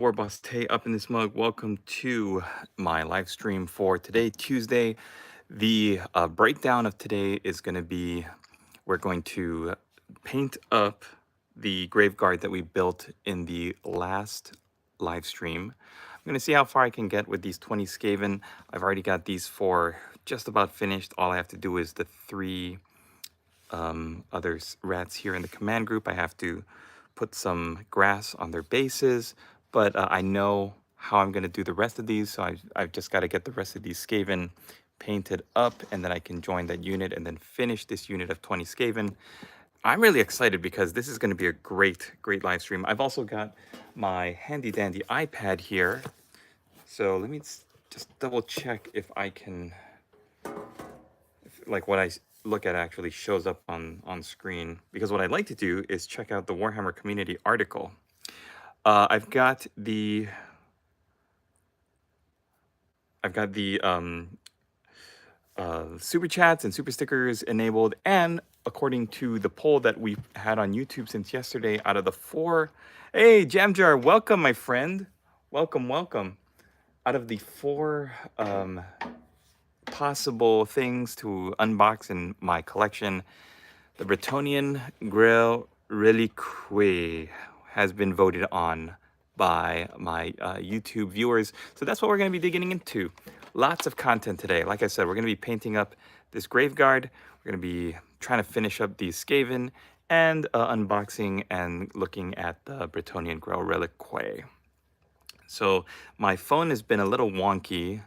WarbossTae up in this mug. Welcome to my live stream for today, Tuesday. The breakdown of today is going to be we're going to paint up the grave guard that we built in the last live stream. I'm going to see how far I can get with these 20 Skaven. I've already got these 4 just about finished. All I have to do is the 3 other rats here in the command group. I have to put some grass on their bases, but I know how I'm going to do the rest of these, so I've just got to get the rest of these Skaven painted up, and then I can join that unit and then finish this unit of 20 Skaven. I'm really excited because this is going to be a great live stream. I've also got my handy dandy iPad here, so let me just double check if I can, like what I look at actually shows up on screen, because what I'd like to do is check out the Warhammer community article. I've got the super chats and super stickers enabled, and according to the poll that we've had on YouTube since yesterday, out of the 4, hey Jamjar, welcome my friend, welcome. Out of the 4 possible things to unbox in my collection, the Bretonnian Grail Reliquae has been voted on by my YouTube viewers. So that's what we're going to be digging into. Lots of content today. Like I said, we're going to be painting up this grave guard. We're going to be trying to finish up these Skaven and unboxing and looking at the Bretonnian Grail Reliquae. So my phone has been a little wonky,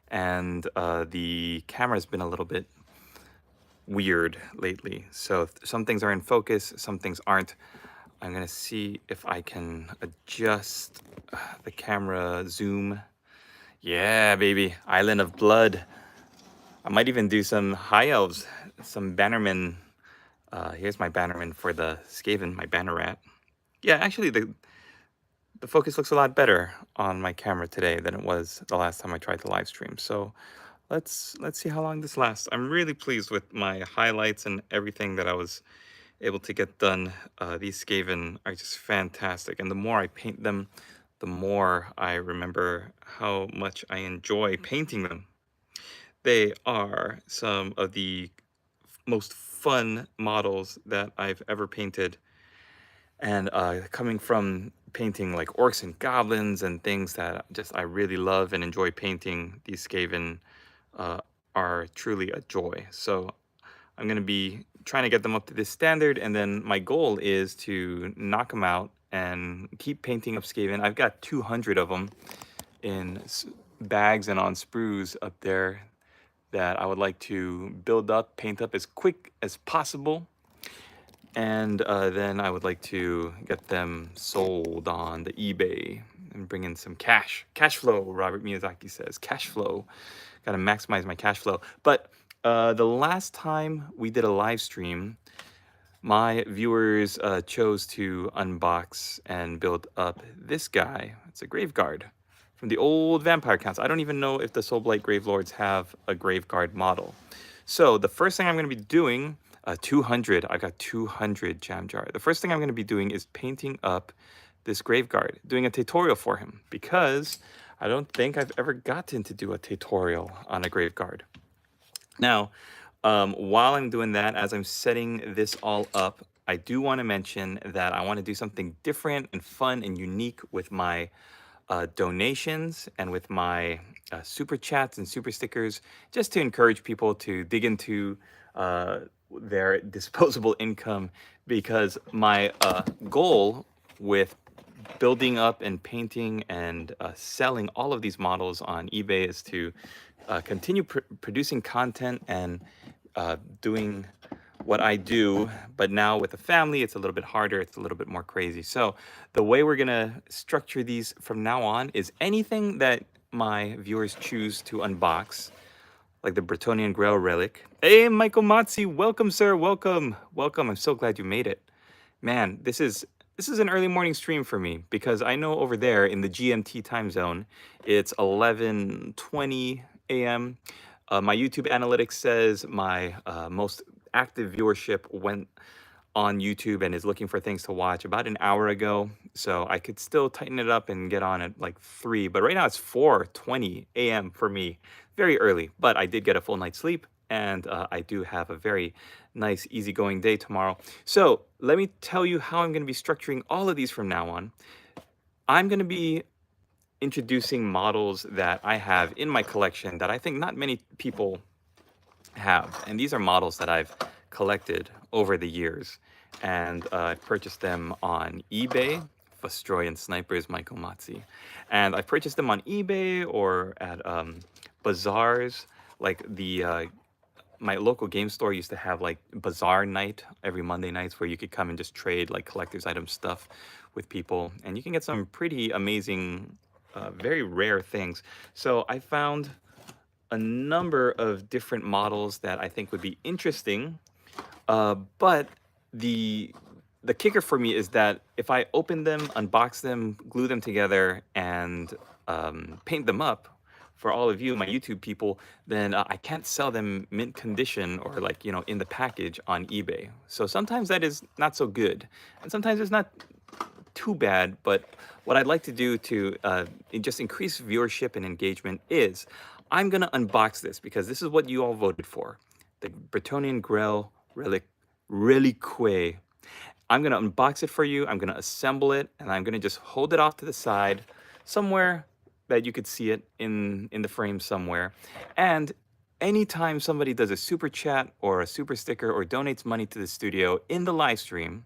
and the camera's been a little bit weird lately. So some things are in focus, some things aren't. I'm gonna see if I can adjust the camera zoom. Yeah, baby, Island of Blood. I might even do some high elves, some bannermen. Here's my bannerman for the Skaven, my banner rat. Yeah, actually the focus looks a lot better on my camera today than it was the last time I tried the live stream. So let's see how long this lasts. I'm really pleased with my highlights and everything that I was able to get done. These Skaven are just fantastic, and the more I paint them, the more I remember how much I enjoy painting them. They are some of the most fun models that I've ever painted, and coming from painting like orcs and goblins and things that just I really love and enjoy painting, these Skaven are truly a joy. So I'm going to be trying to get them up to this standard, and then my goal is to knock them out and keep painting up Skaven. I've got 200 of them in bags and on sprues up there that I would like to build up, paint up as quick as possible. And then I would like to get them sold on the eBay and bring in some cash flow. Robert Miyazaki says cash flow. Got to maximize my cash flow. But the last time we did a live stream, my viewers chose to unbox and build up this guy. It's a grave guard from the old vampire counts. I don't even know if the Soulblight Grave Lords have a grave guard model. So the first thing I'm going to be doing, 200, I got 200 jam jar. The first thing I'm going to be doing is painting up this grave guard, doing a tutorial for him, because I don't think I've ever gotten to do a tutorial on a grave guard. Now, while I'm doing that, as I'm setting this all up, I do want to mention that I want to do something different and fun and unique with my donations and with my super chats and super stickers, just to encourage people to dig into their disposable income, because my goal with building up and painting and selling all of these models on eBay is to continue producing content and doing what I do, but now with a family, it's a little bit harder, it's a little bit more crazy. So the way we're gonna structure these from now on is anything that my viewers choose to unbox, like the Bretonnian Grail Relic. Hey, Michael Matzi, welcome, sir, welcome. I'm so glad you made it. Man, this is an early morning stream for me, because I know over there in the GMT time zone, it's 11:20 a.m. My YouTube analytics says my most active viewership went on YouTube and is looking for things to watch about an hour ago. So I could still tighten it up and get on at like 3. But right now it's 4:20 a.m. for me. Very early. But I did get a full night's sleep. And I do have a very nice, easygoing day tomorrow. So let me tell you how I'm going to be structuring all of these from now on. I'm going to be introducing models that I have in my collection that I think not many people have. And these are models that I've collected over the years. And I purchased them on eBay. Vostroyan Snipers, Michael Matzi. And I purchased them on eBay or at bazaars. Like my local game store used to have like bazaar night every Monday nights where you could come and just trade like collector's item stuff with people. And you can get some pretty amazing, very rare things. So I found a number of different models that I think would be interesting. But the kicker for me is that if I open them, unbox them, glue them together, and paint them up for all of you, my YouTube people, then I can't sell them mint condition or like, in the package on eBay. So sometimes that is not so good. And sometimes it's not too bad, but what I'd like to do to just increase viewership and engagement is I'm going to unbox this because this is what you all voted for. The Bretonnian Grail Reliquae. I'm going to unbox it for you. I'm going to assemble it, and I'm going to just hold it off to the side somewhere that you could see it in the frame somewhere. And anytime somebody does a super chat or a super sticker or donates money to the studio in the live stream,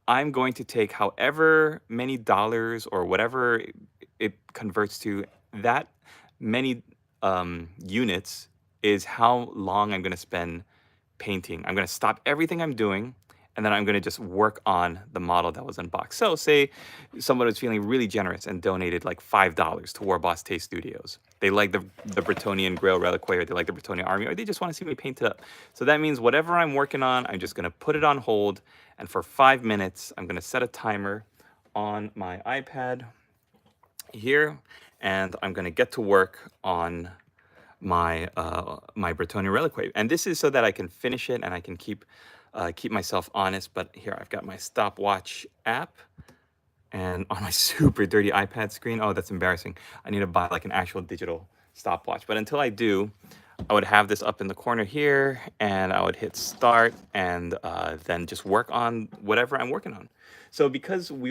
I'm going to take however many dollars or whatever it converts to, that many units is how long I'm going to spend painting. I'm going to stop everything I'm doing, and then I'm going to just work on the model that was unboxed. So say someone was feeling really generous and donated like $5 to WarbossTae Studios. They like the Bretonnian Grail Reliquae, or they like the Bretonnian Army, or they just want to see me paint it up. So that means whatever I'm working on, I'm just going to put it on hold. And for 5 minutes, I'm going to set a timer on my iPad here, and I'm going to get to work on my my Bretonnian Reliquae. And this is so that I can finish it and I can keep myself honest. But here I've got my stopwatch app, and on my super dirty iPad screen, oh, that's embarrassing. I need to buy like an actual digital stopwatch. But until I do, I would have this up in the corner here, and I would hit start, and then just work on whatever I'm working on. So because we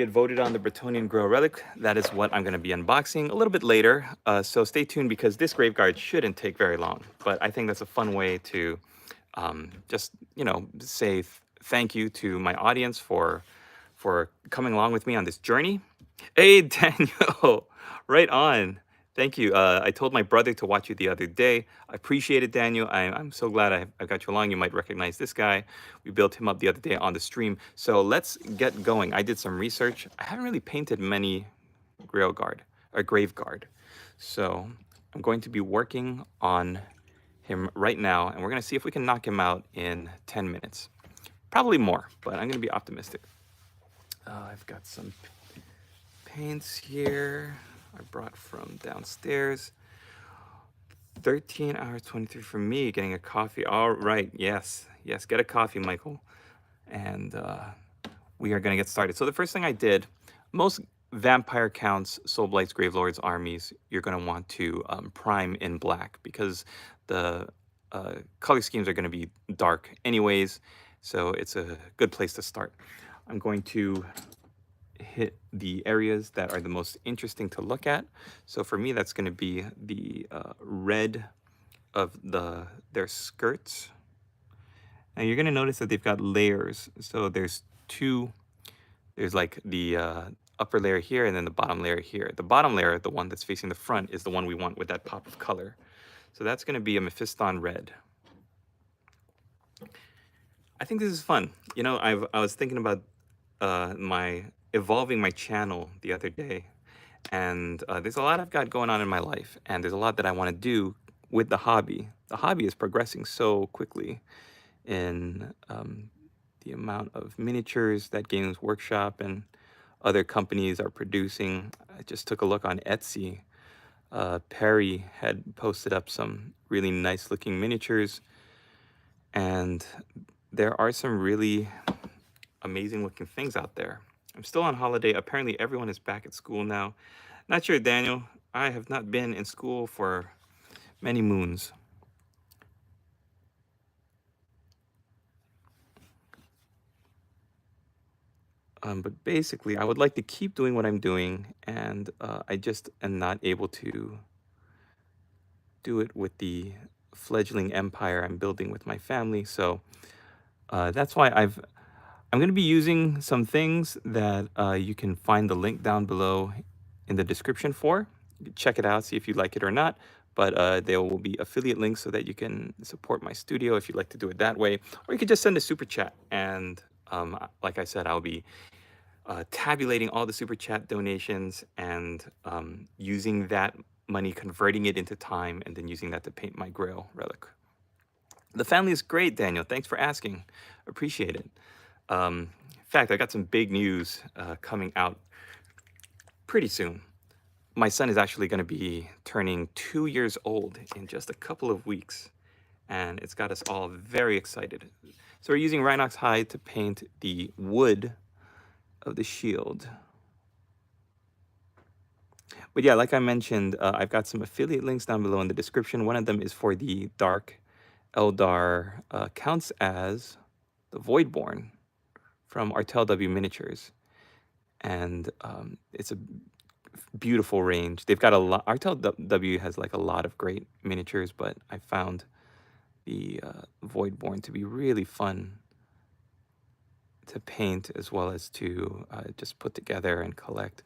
had voted on the Bretonnian Grail Relic, that is what I'm going to be unboxing a little bit later. So stay tuned, because this Graveguard shouldn't take very long. But I think that's a fun way to just, say thank you to my audience for coming along with me on this journey. Hey, Daniel, right on. Thank you. I told my brother to watch you the other day. I appreciate it, Daniel. I'm so glad I got you along. You might recognize this guy. We built him up the other day on the stream. So let's get going. I did some research. I haven't really painted many Graveguard. So I'm going to be working on him right now, and we're going to see if we can knock him out in 10 minutes. Probably more, but I'm going to be optimistic. I've got some paints here I brought from downstairs. 13 hours 23 for me, getting a coffee. All right, yes, get a coffee, Michael. And we are going to get started. So the first thing I did, most vampire counts, soul blights, grave lords, armies, you're going to want to prime in black, because the color schemes are going to be dark anyways. So it's a good place to start. I'm going to hit the areas that are the most interesting to look at. So for me, that's going to be the red of their skirts. Now you're going to notice that they've got layers. So there's like the upper layer here and then the bottom layer here. The bottom layer, the one that's facing the front, is the one we want with that pop of color. So that's going to be a Mephiston red. I think this is fun. I was thinking about evolving my channel the other day, and there's a lot I've got going on in my life, and there's a lot that I want to do with the hobby. The hobby is progressing so quickly in the amount of miniatures that Games Workshop and other companies are producing. I just took a look on Etsy. Perry had posted up some really nice looking miniatures, and there are some really amazing looking things out there. I'm still on holiday. Apparently everyone is back at school now. Not sure, Daniel. I have not been in school for many moons. But basically, I would like to keep doing what I'm doing, and I just am not able to do it with the fledgling empire I'm building with my family. So that's why I'm going to be using some things that you can find the link down below in the description for. You can check it out, see if you like it or not. But there will be affiliate links so that you can support my studio if you'd like to do it that way. Or you could just send a super chat. And like I said, I'll be tabulating all the super chat donations and using that money, converting it into time, and then using that to paint my Grail relic. The family is great, Daniel. Thanks for asking. Appreciate it. In fact, I got some big news coming out pretty soon. My son is actually going to be turning 2 years old in just a couple of weeks, and it's got us all very excited. So we're using Rhinox hide to paint the wood of the shield. But yeah, like I mentioned, I've got some affiliate links down below in the description. One of them is for the Dark Eldar, counts as the Voidborn from Artel W Miniatures. And it's a beautiful range. They've got a lot. Artel W has like a lot of great miniatures, but I found the Voidborn to be really fun to paint as well as to just put together and collect.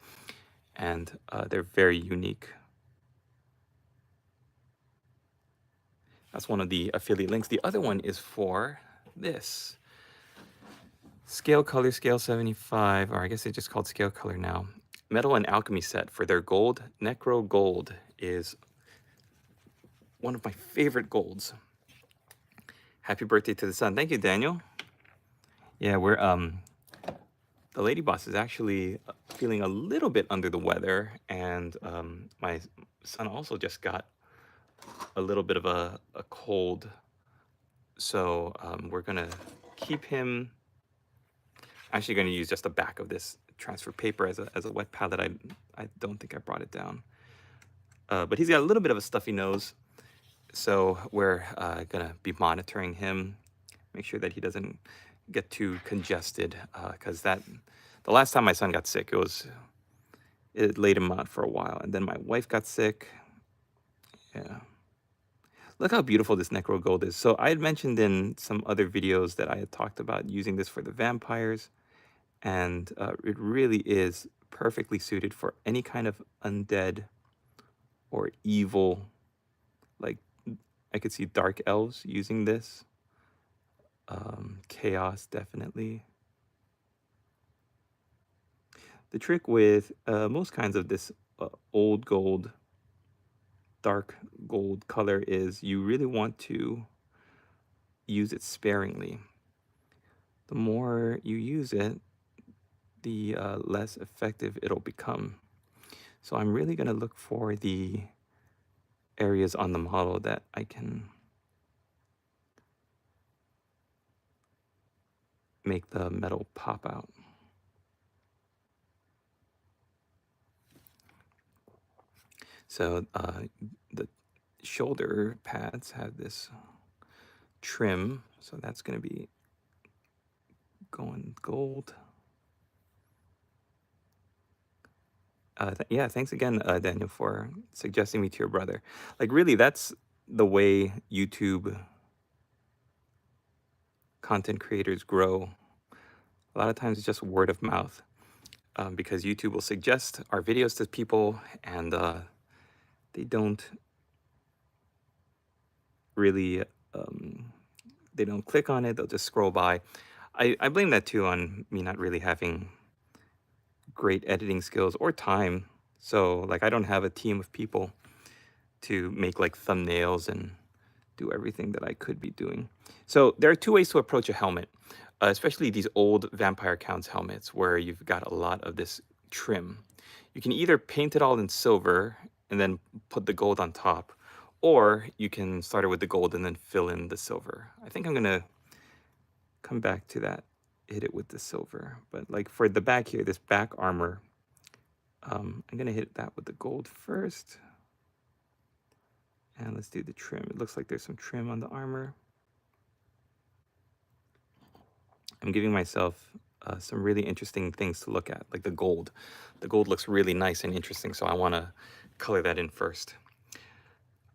And they're very unique. That's one of the affiliate links. The other one is for this. Scale Color, Scale 75, or I guess they just called Scale Color now. Metal and Alchemy set for their gold. Necro Gold is one of my favorite golds. Happy birthday to the sun. Thank you, Daniel. Yeah, we're the lady boss is actually feeling a little bit under the weather, and my son also just got a little bit of a cold. So we're gonna keep him. Actually going to use just the back of this transfer paper as a wet pad that I don't think I brought it down. But he's got a little bit of a stuffy nose, so we're gonna be monitoring him, make sure that he doesn't get too congested, because the last time my son got sick, it laid him out for a while, and then my wife got sick. Yeah. Look how beautiful this Necro Gold is. So I had mentioned in some other videos that I had talked about using this for the vampires. And it really is perfectly suited for any kind of undead or evil. Like, I could see dark elves using this. Chaos, definitely. The trick with most kinds of this old gold, dark gold color is you really want to use it sparingly. The more you use it, the less effective it'll become. So I'm really going to look for the areas on the model that I can make the metal pop out. So the shoulder pads have this trim, so that's going to be going gold. Yeah, thanks again, Daniel, for suggesting me to your brother. Like, really, that's the way YouTube content creators grow. A lot of times it's just word of mouth, because YouTube will suggest our videos to people, and they don't really, they don't click on it, they'll just scroll by. I blame that too on me not really having great editing skills or time. So like, I don't have a team of people to make like thumbnails and do everything that I could be doing. So there are two ways to approach a helmet, especially these old Vampire Counts helmets where you've got a lot of this trim. You can either paint it all in silver and then put the gold on top, or you can start it with the gold and then fill in the silver. I think I'm gonna come back to that, hit it with the silver. But like for the back here, this back armor, I'm gonna hit that with the gold first. And let's do the trim. It looks like there's some trim on the armor. I'm giving myself some really interesting things to look at, like the gold. The gold looks really nice and interesting, so I want to color that in first.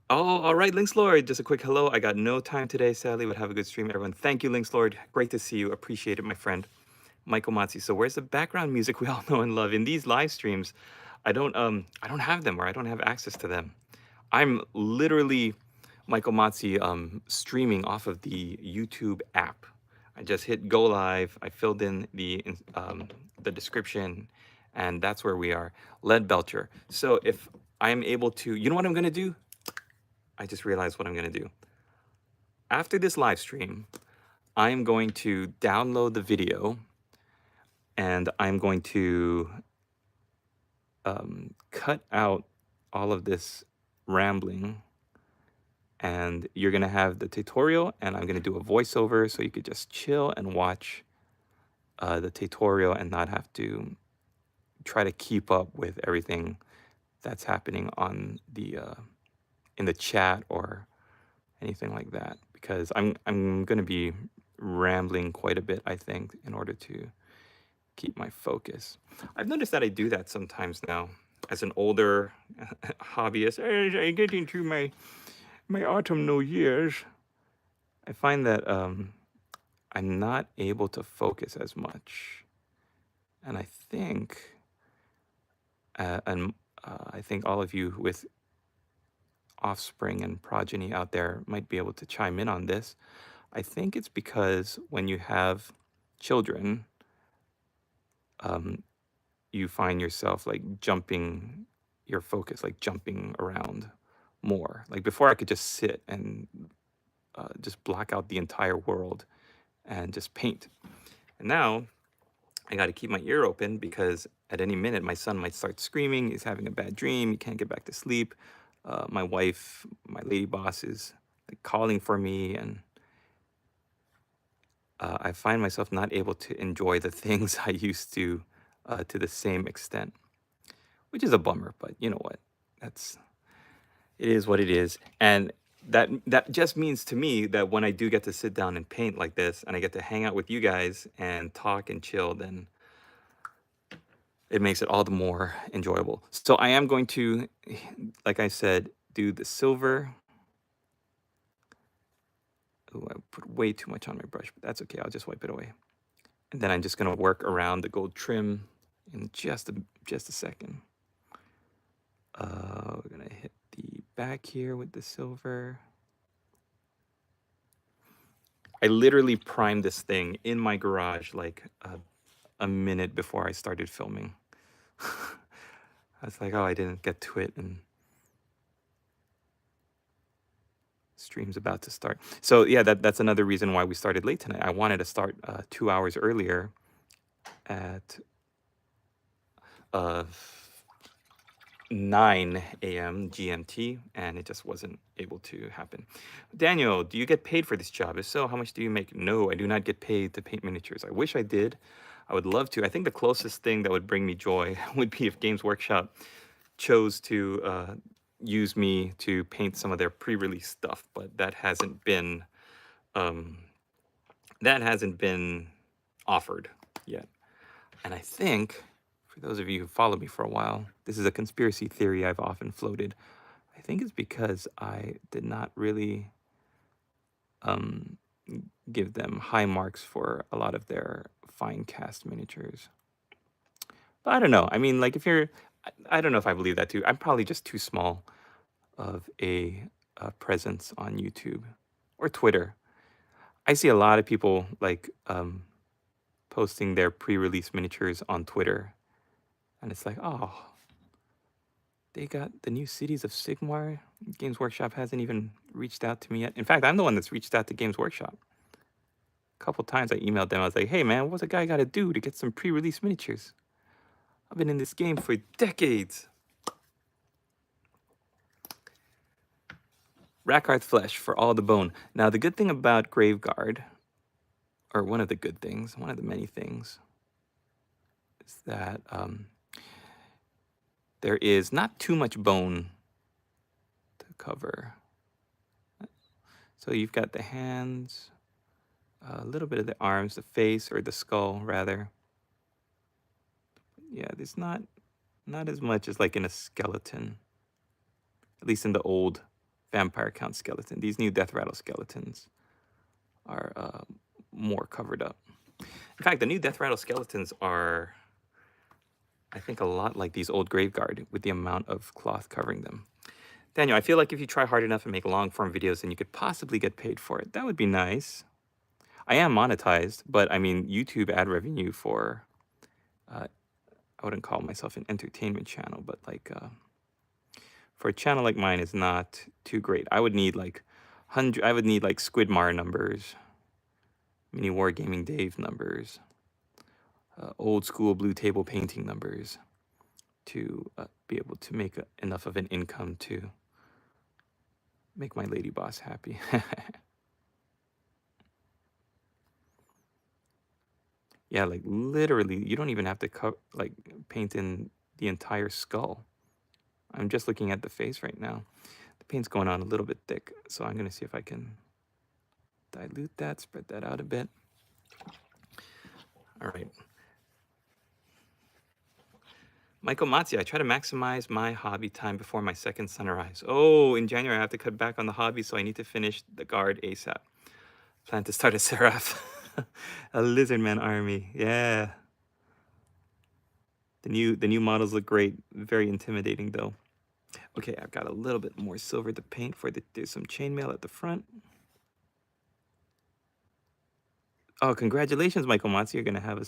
Oh, all right, Lynx Lord, just a quick hello. I got no time today, sadly, but have a good stream, everyone. Thank you, Lynx Lord. Great to see you. Appreciate it, my friend. Michael Matsi. So where's the background music we all know and love? In these live streams, I don't have them, or I don't have access to them. I'm literally Michael Matsi streaming off of the YouTube app. I just hit go live. I filled in the description, and that's where we are. Lead Belcher. So if I'm able to, you know what I'm gonna do? I just realized what I'm gonna do. After this live stream, I'm going to download the video, and I'm going to cut out all of this rambling, and you're gonna have the tutorial, and I'm gonna do a voiceover so you could just chill and watch the tutorial and not have to try to keep up with everything that's happening on the in the chat or anything like that, because I'm gonna be rambling quite a bit, I think, in order to keep my focus. I've noticed that I do that sometimes now as an older hobbyist. As I get into my autumnal years, I find that I'm not able to focus as much, and I think I think all of you with offspring and progeny out there might be able to chime in on this. I think it's because when you have children, you find yourself like jumping your focus, like jumping around more. Like before, I could just sit and just block out the entire world and just paint. And now I got to keep my ear open, because at any minute my son might start screaming. He's having a bad dream. He can't get back to sleep. My wife, my lady boss, is like calling for me, and I find myself not able to enjoy the things I used to the same extent, which is a bummer. But you know what? It is what it is. And that just means to me that when I do get to sit down and paint like this, and I get to hang out with you guys and talk and chill, then it makes it all the more enjoyable. So I am going to, like I said, do the silver. Oh, I put way too much on my brush, but that's okay. I'll just wipe it away. And then I'm just going to work around the gold trim in just a second. We're going to hit the back here with the silver. I literally primed this thing in my garage like a minute before I started filming. I was like, oh, I didn't get to it, and stream's about to start. So yeah, that's another reason why we started late tonight. I wanted to start 2 hours earlier at 9 a.m. GMT, and it just wasn't able to happen. Daniel, do you get paid for this job? If so, how much do you make? No, I do not get paid to paint miniatures. I wish I did. I would love to. I think the closest thing that would bring me joy would be if Games Workshop chose to use me to paint some of their pre-release stuff, but that hasn't been offered yet. And I think, for those of you who follow me for a while, this is a conspiracy theory I've often floated. I think it's because I did not really give them high marks for a lot of their fine cast miniatures. But I don't know. I mean, like, if you're, I don't know if I believe that too. I'm probably just too small of a presence on YouTube or Twitter. I see a lot of people like posting their pre-release miniatures on Twitter, and it's like, oh, they got the new cities of Sigmar. Games Workshop hasn't even reached out to me yet. In fact, I'm the one that's reached out to Games Workshop. A couple times I emailed them. I was like, hey man, what's a guy got to do to get some pre-release miniatures? I've been in this game for decades. Rackard flesh for all the bone. Now, the good thing about Graveguard, or one of the good things, one of the many things, is that there is not too much bone to cover. So you've got the hands, a little bit of the arms, the face, or the skull rather. Yeah, there's not as much as like in a skeleton, at least in the old vampire count skeleton. These new death rattle skeletons are more covered up. In fact, the new death rattle skeletons are, I think, a lot like these old Graveguard with the amount of cloth covering them. Daniel, I feel like if you try hard enough and make long form videos, then you could possibly get paid for it. That would be nice. I am monetized, but I mean, YouTube ad revenue for, I wouldn't call myself an entertainment channel, but like for a channel like mine is not too great. I would need like Squidmar numbers, Mini Wargaming Dave numbers, old school blue table painting numbers to be able to make enough of an income to make my lady boss happy. Yeah, like literally, you don't even have to paint in the entire skull. I'm just looking at the face right now. The paint's going on a little bit thick, so I'm gonna see if I can dilute that, spread that out a bit. All right. Michael Matzi, I try to maximize my hobby time before my second sunrise. Oh, in January I have to cut back on the hobby, so I need to finish the guard ASAP. Plan to start a Seraph, a Lizardman army. Yeah. The new models look great. Very intimidating though. Okay, I've got a little bit more silver to paint for there's some chainmail at the front. Oh, congratulations, Michael Matzi. You're gonna have a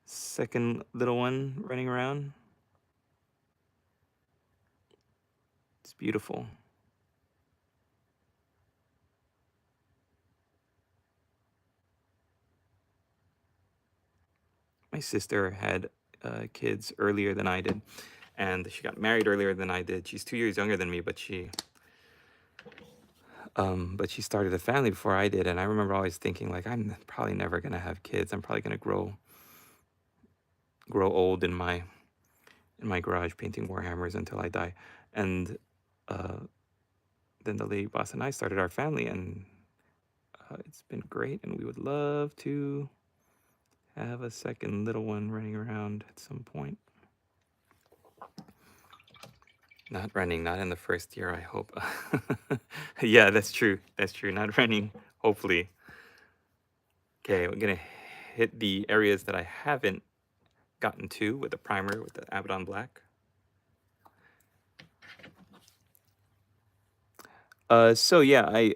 second little one running around. It's beautiful. My sister had kids earlier than I did, and she got married earlier than I did. She's 2 years younger than me, but she started a family before I did, and I remember always thinking like, I'm probably never gonna have kids. I'm probably gonna grow old in my garage painting Warhammers until I die. And then the lady boss and I started our family, and it's been great, and we would love to have a second little one running around at some point. Not running, not in the first year, I hope. Yeah, that's true. That's true. Not running, hopefully. Okay, we're gonna hit the areas that I haven't gotten to with the primer with the Abaddon Black. So yeah,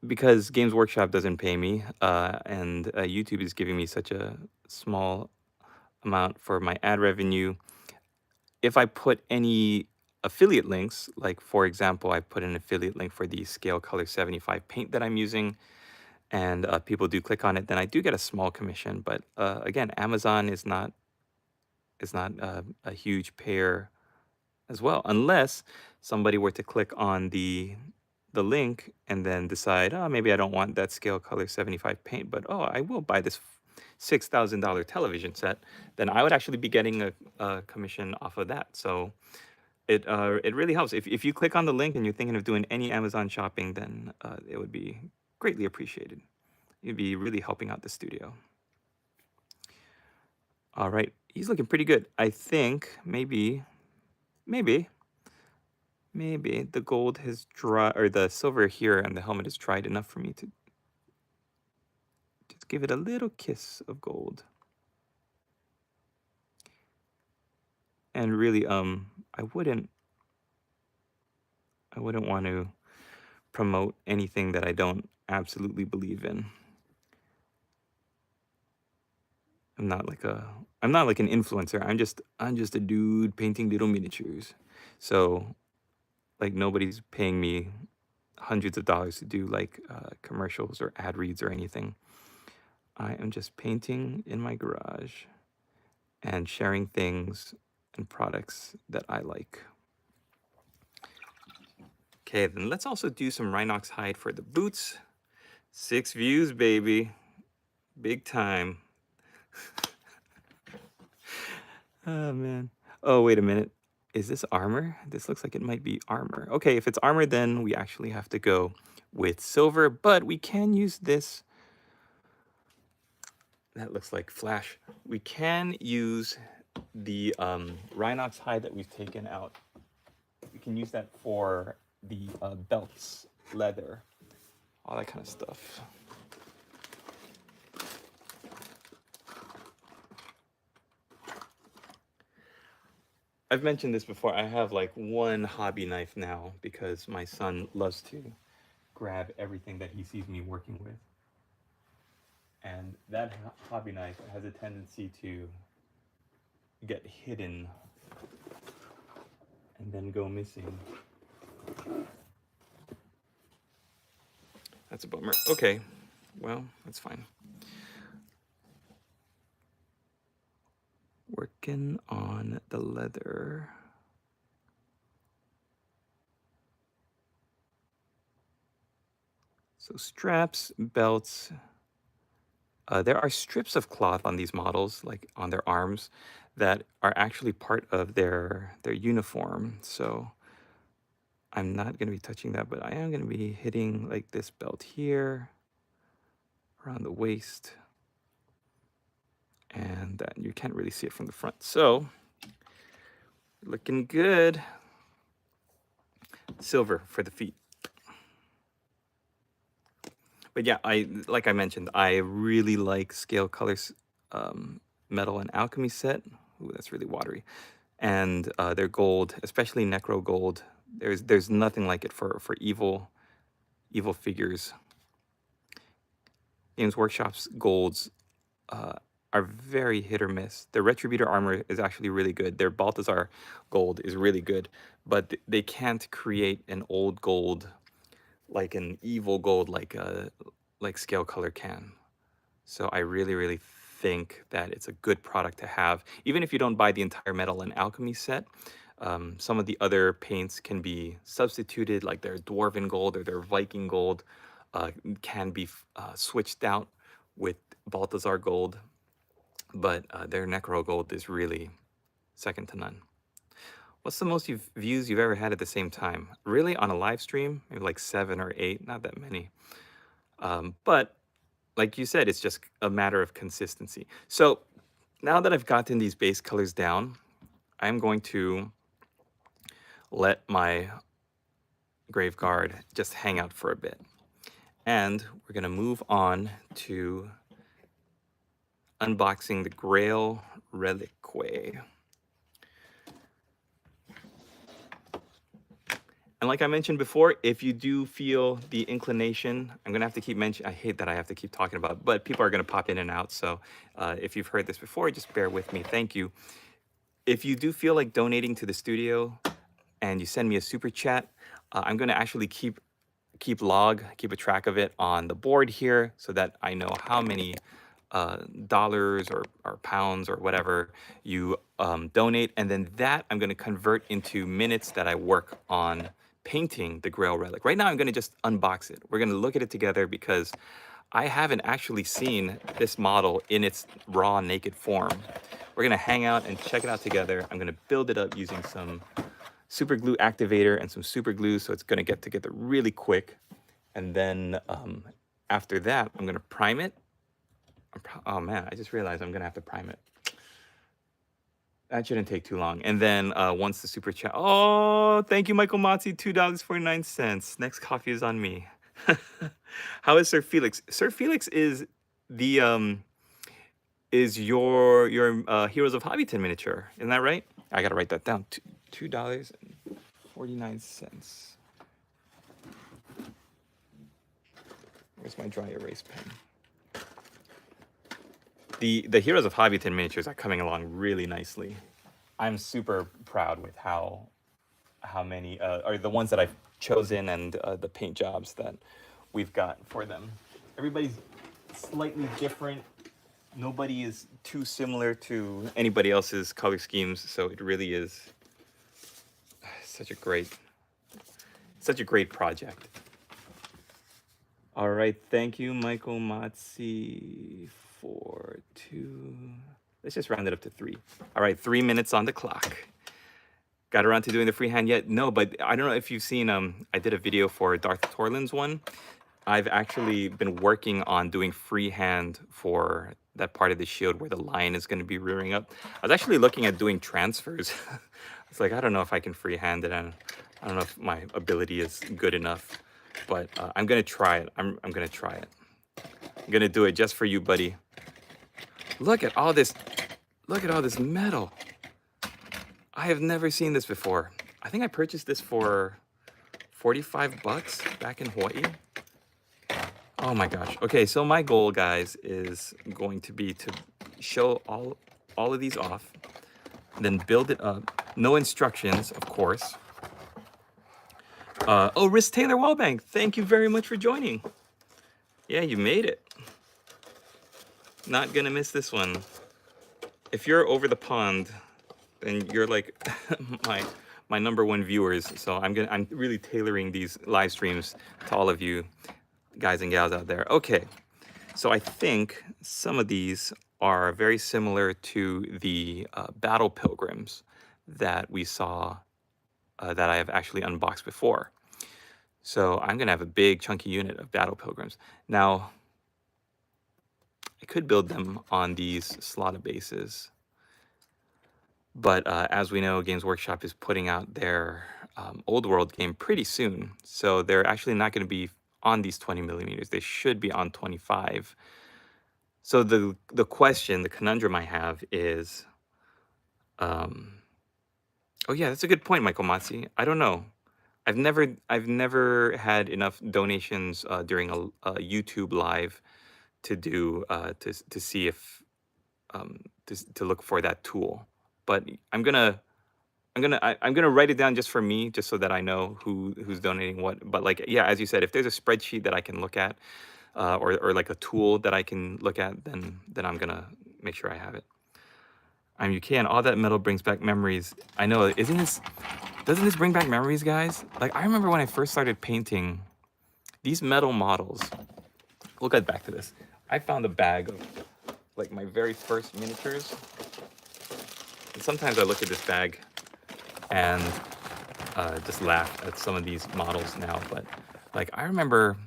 because Games Workshop doesn't pay me, and YouTube is giving me such a small amount for my ad revenue. If I put any affiliate links, like for example, I put an affiliate link for the Scale Color 75 paint that I'm using, and people do click on it, then I do get a small commission. But again, Amazon is not a huge payer as well, unless somebody were to click on the link and then decide, oh, maybe I don't want that Scale Color 75 paint, but oh, I will buy this $6,000 television set. Then I would actually be getting a commission off of that. So it really helps. If you click on the link and you're thinking of doing any Amazon shopping, then it would be greatly appreciated. You'd be really helping out the studio. All right, he's looking pretty good. I think maybe the gold has dry, or the silver here and the helmet is dried enough for me to just give it a little kiss of gold. And really, I wouldn't want to promote anything that I don't absolutely believe in. I'm not like an influencer. I'm just a dude painting little miniatures. So like nobody's paying me hundreds of dollars to do like commercials or ad reads or anything. I am just painting in my garage and sharing things and products that I like. Okay, then let's also do some Rhinox hide for the boots. 6 views, baby. Big time. Oh, man. Oh, wait a minute. Is this armor? This looks like it might be armor. Okay, if it's armor, then we actually have to go with silver, but we can use this. That looks like flash. We can use the Rhinox hide that we've taken out. We can use that for the belts, leather, all that kind of stuff. I've mentioned this before. I have like one hobby knife now because my son loves to grab everything that he sees me working with. And that hobby knife has a tendency to get hidden and then go missing. That's a bummer. Okay, well, that's fine. Working on the leather. So straps, belts. There are strips of cloth on these models, like on their arms, that are actually part of their uniform. So I'm not going to be touching that, but I am going to be hitting like this belt here, around the waist, and that you can't really see it from the front. So looking good. Silver for the feet. But yeah, like I mentioned, I really like Scale Colors Metal and Alchemy set. Ooh, that's really watery. And their gold, especially Necro Gold. There's nothing like it for evil figures. Games Workshop's golds are very hit or miss. Their Retributor armor is actually really good. Their Balthazar gold is really good, but they can't create an old gold like an evil gold like Scale Color can. So I really think that it's a good product to have, even if you don't buy the entire Metal and Alchemy set. Some of the other paints can be substituted, like their Dwarven Gold or their Viking Gold can be switched out with Balthazar Gold, but their Necro Gold is really second to none. What's the most views you've ever had at the same time? Really, on a live stream? Maybe like 7 or 8, not that many. But like you said, it's just a matter of consistency. So now that I've gotten these base colors down, I'm going to let my Graveguard just hang out for a bit. And we're going to move on to unboxing the Grail Reliquae. And like I mentioned before, if you do feel the inclination, I'm gonna have to keep mentioning, I hate that I have to keep talking about it, but people are gonna pop in and out. So if you've heard this before, just bear with me, thank you. If you do feel like donating to the studio and you send me a super chat, I'm gonna actually keep a track of it on the board here so that I know how many dollars or pounds or whatever you donate. And then that I'm gonna convert into minutes that I work on painting the Grail relic. Right now, I'm gonna just unbox it. We're gonna look at it together because I haven't actually seen this model in its raw, naked form. We're gonna hang out and check it out together. I'm gonna build it up using some super glue activator and some super glue, so it's gonna get together really quick. And then after that, I'm gonna prime it. Oh man, I just realized I'm gonna have to prime it. That shouldn't take too long. And then once the super chat, oh, thank you, Michael Motzi, $2.49. Next coffee is on me. How is Sir Felix? Sir Felix is the is your Heroes of Hobbyton miniature, isn't that right? I gotta write that down. $2.49. Where's my dry erase pen? The Heroes of Hobbyton miniatures are coming along really nicely. I'm super proud with how many are the ones that I've chosen and the paint jobs that we've got for them. Everybody's slightly different. Nobody is too similar to anybody else's color schemes, so it really is such a great project. All right, thank you, Michael Matzi, for 2. Let's just round it up to 3. All right, 3 minutes on the clock. Got around to doing the freehand yet? No, but I don't know if you've seen, I did a video for Darth Torlin's one. I've actually been working on doing freehand for that part of the shield where the lion is going to be rearing up. I was actually looking at doing transfers. It's like, I don't know if I can freehand it, and I don't know if my ability is good enough, but I'm going to try it. I'm going to try it. I'm going to do it just for you, buddy. Look at all this. Look at all this metal. I have never seen this before. I think I purchased this for 45 bucks back in Hawaii. Oh my gosh. Okay, so my goal, guys, is going to be to show all of these off, then build it up. No instructions, of course. Oh, Riz Taylor Wallbank, thank you very much for joining. Yeah, you made it. Not gonna miss this one. If you're over the pond, then you're like my number one viewers. So I'm really tailoring these live streams to all of you guys and gals out there. Okay, so I think some of these are very similar to the battle pilgrims that we saw that I have actually unboxed before. So I'm gonna have a big chunky unit of battle pilgrims. Now, I could build them on these slotted bases, but as we know, Games Workshop is putting out their old world game pretty soon. So they're actually not gonna be on these 20 millimeters. They should be on 25. So the question, the conundrum I have is, oh yeah, that's a good point, Michael Mazzi. I don't know. I've never had enough donations during a YouTube live to do to see if to look for that tool. But I'm gonna write it down just for me, just so that I know who's donating what. But like, yeah, as you said, if there's a spreadsheet that I can look at, or like a tool that I can look at, then I'm gonna make sure I have it. I'm UK, and all that metal brings back memories. I know, doesn't this bring back memories, guys? Like, I remember when I first started painting these metal models. We'll get back to this. I found a bag of like my very first miniatures. And sometimes I look at this bag and just laugh at some of these models now. But like, I remember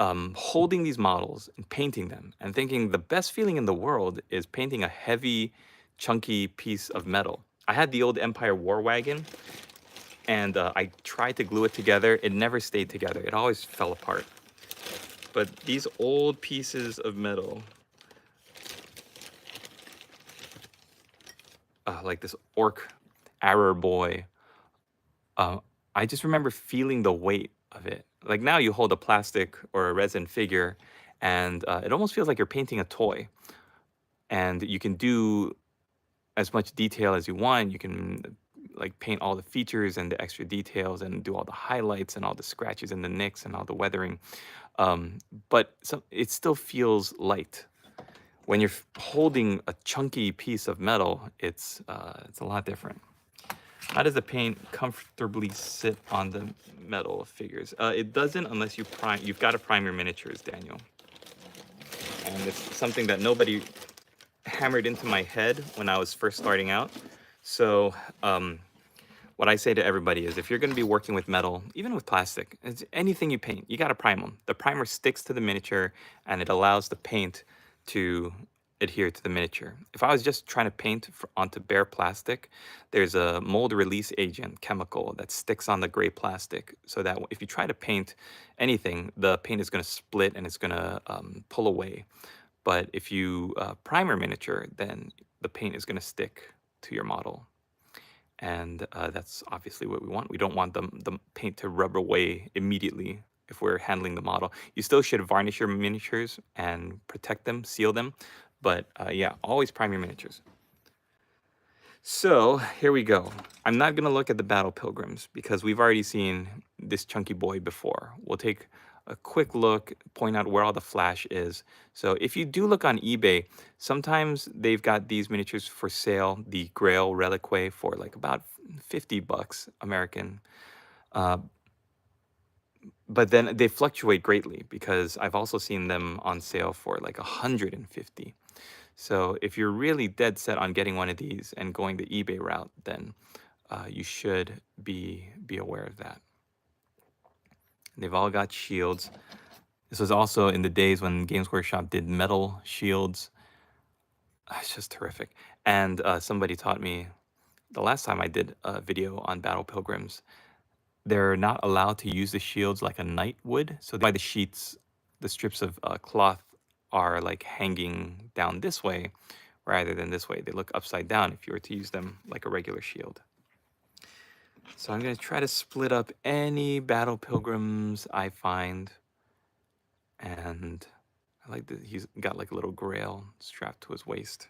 holding these models and painting them and thinking the best feeling in the world is painting a heavy, chunky piece of metal. I had the old Empire War Wagon, and I tried to glue it together. It never stayed together. It always fell apart. But these old pieces of metal, like this orc arrow boy, I just remember feeling the weight of it. Like, now you hold a plastic or a resin figure, and it almost feels like you're painting a toy. And you can do as much detail as you want. You can like paint all the features and the extra details and do all the highlights and all the scratches and the nicks and all the weathering. But it still feels light. When you're holding a chunky piece of metal, it's a lot different. How does the paint comfortably sit on the metal figures? It doesn't unless you prime. You've got to prime your miniatures, Daniel. And it's something that nobody hammered into my head when I was first starting out. So what I say to everybody is, if you're going to be working with metal, even with plastic, it's anything you paint, you got to prime them. The primer sticks to the miniature, and it allows the paint to adhere to the miniature. If I was just trying to paint onto bare plastic, there's a mold release agent chemical that sticks on the gray plastic, so that if you try to paint anything, the paint is going to split and it's going to pull away. But if you primer miniature, then the paint is going to stick to your model. And that's obviously what we want. We don't want the paint to rub away immediately if we're handling the model. You still should varnish your miniatures and protect them, seal them. But yeah, always prime your miniatures. So here we go. I'm not going to look at the battle pilgrims because we've already seen this chunky boy before. We'll take a quick look, point out where all the flash is. So if you do look on eBay, sometimes they've got these miniatures for sale, the Grail Reliquae, for like about 50 bucks American. but then they fluctuate greatly because I've also seen them on sale for like 150. So if you're really dead set on getting one of these and going the eBay route, then you should be aware of that. They've all got shields. This was also in the days when Games Workshop did metal shields. It's just terrific. And somebody taught me the last time I did a video on Battle Pilgrims, they're not allowed to use the shields like a knight would. So that's why the sheets, the strips of cloth are like hanging down this way rather than this way. They look upside down if you were to use them like a regular shield. So I'm going to try to split up any Battle Pilgrims I find. And I like that he's got like a little grail strapped to his waist.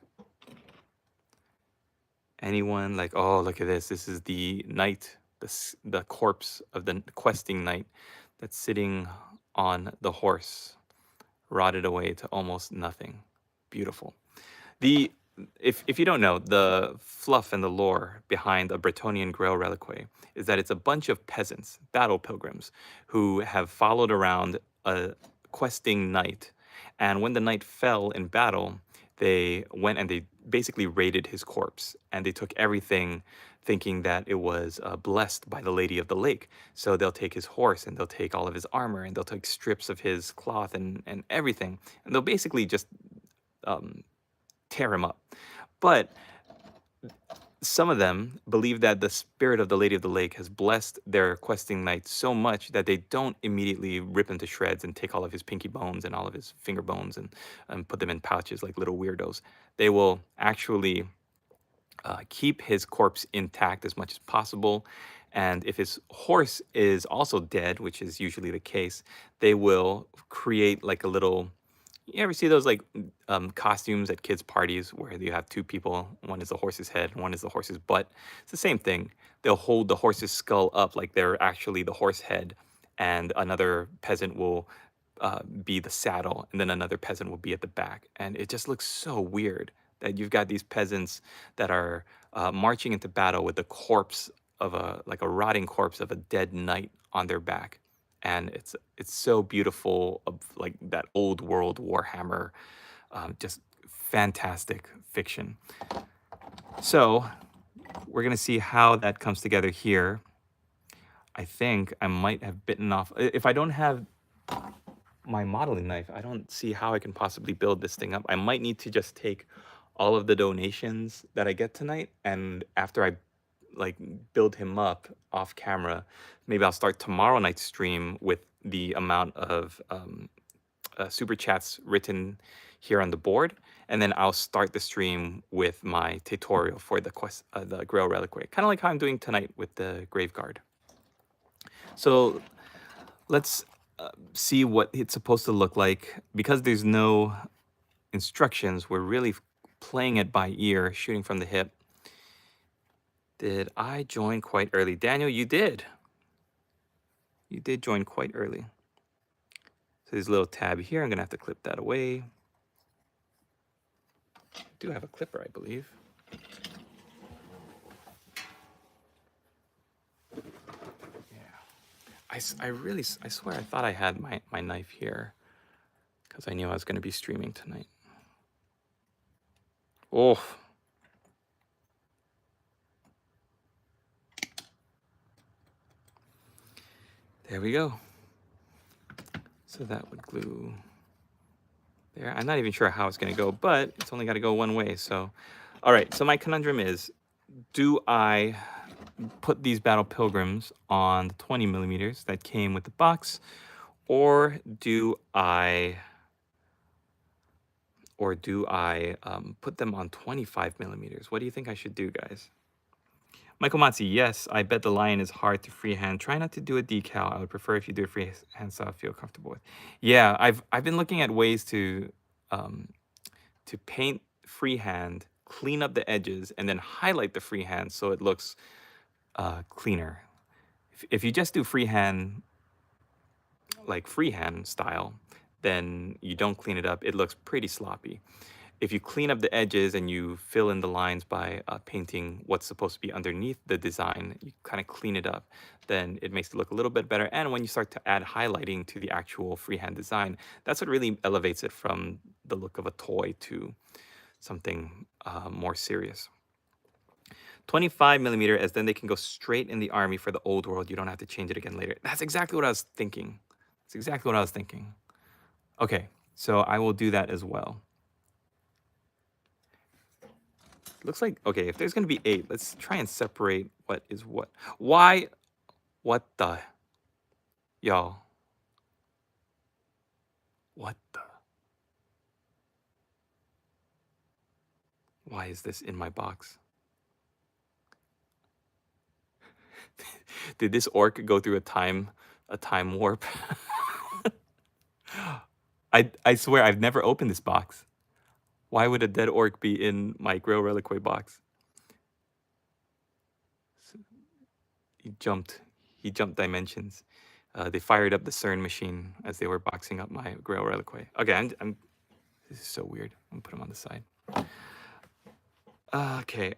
Anyone like, oh, look at this. This is the knight, the corpse of the questing knight that's sitting on the horse, rotted away to almost nothing. Beautiful. The if you don't know, the fluff and the lore behind a Bretonnian Grail Reliquae is that it's a bunch of peasants, battle pilgrims, who have followed around a questing knight. And when the knight fell in battle, they went and they basically raided his corpse. And they took everything thinking that it was blessed by the Lady of the Lake. So they'll take his horse and they'll take all of his armor and they'll take strips of his cloth and everything. And they'll basically just tear him up. But some of them believe that the spirit of the Lady of the Lake has blessed their questing knight so much that they don't immediately rip him to shreds and take all of his pinky bones and all of his finger bones and put them in pouches like little weirdos. They will actually keep his corpse intact as much as possible. And if his horse is also dead, which is usually the case, they will create like a little. You ever see those like costumes at kids' parties where you have two people, one is the horse's head, one is the horse's butt? It's the same thing. They'll hold the horse's skull up like they're actually the horse head, and another peasant will be the saddle, and then another peasant will be at the back. And it just looks so weird that you've got these peasants that are marching into battle with the corpse of a rotting corpse of a dead knight on their back. And it's so beautiful, of like that old world Warhammer, just fantastic fiction. So we're gonna see how that comes together here. I think I might have bitten off. If I don't have my modeling knife, I don't see how I can possibly build this thing up. I might need to just take all of the donations that I get tonight, and after I like build him up off camera, maybe I'll start tomorrow night's stream with the amount of super chats written here on the board, and then I'll start the stream with my tutorial for the the Grail Reliquae, kind of like how I'm doing tonight with the Graveguard. So let's see what it's supposed to look like. Because there's no instructions, we're really playing it by ear, shooting from the hip. Did I join quite early? Daniel, you did. You did join quite early. So there's a little tab here. I'm going to have to clip that away. I do have a clipper, I believe. Yeah. I swear I thought I had my knife here because I knew I was going to be streaming tonight. Oh. There we go. So that would glue there. I'm not even sure how it's going to go, but it's only got to go one way. So, all right. So my conundrum is, do I put these Battle Pilgrims on the 20 millimeters that came with the box, or do I put them on 25 millimeters? What do you think I should do, guys? Michael Matzi, yes, I bet the lion is hard to freehand. Try not to do a decal. I would prefer if you do a freehand style, feel comfortable with. Yeah, I've been looking at ways to paint freehand, clean up the edges, and then highlight the freehand so it looks cleaner. If you just do freehand, like freehand style, then you don't clean it up. It looks pretty sloppy. if you clean up the edges and you fill in the lines by painting what's supposed to be underneath the design, you kind of clean it up, then it makes it look a little bit better. And when you start to add highlighting to the actual freehand design, that's what really elevates it from the look of a toy to something more serious. 25 millimeter, as then they can go straight in the army for the old world. You don't have to change it again later. That's exactly what I was thinking. That's exactly what I was thinking. Okay, so I will do that as well. Looks like, okay, if there's gonna be 8, let's try and separate what is what. Why? What the? Y'all. What the? Why is this in my box? Did this orc go through a time warp? I swear I've never opened this box. Why would a dead orc be in my Grail Reliquae box? He jumped dimensions. They fired up the CERN machine as they were boxing up my Grail Reliquae. Okay, this is so weird. I'm gonna put him on the side. Okay,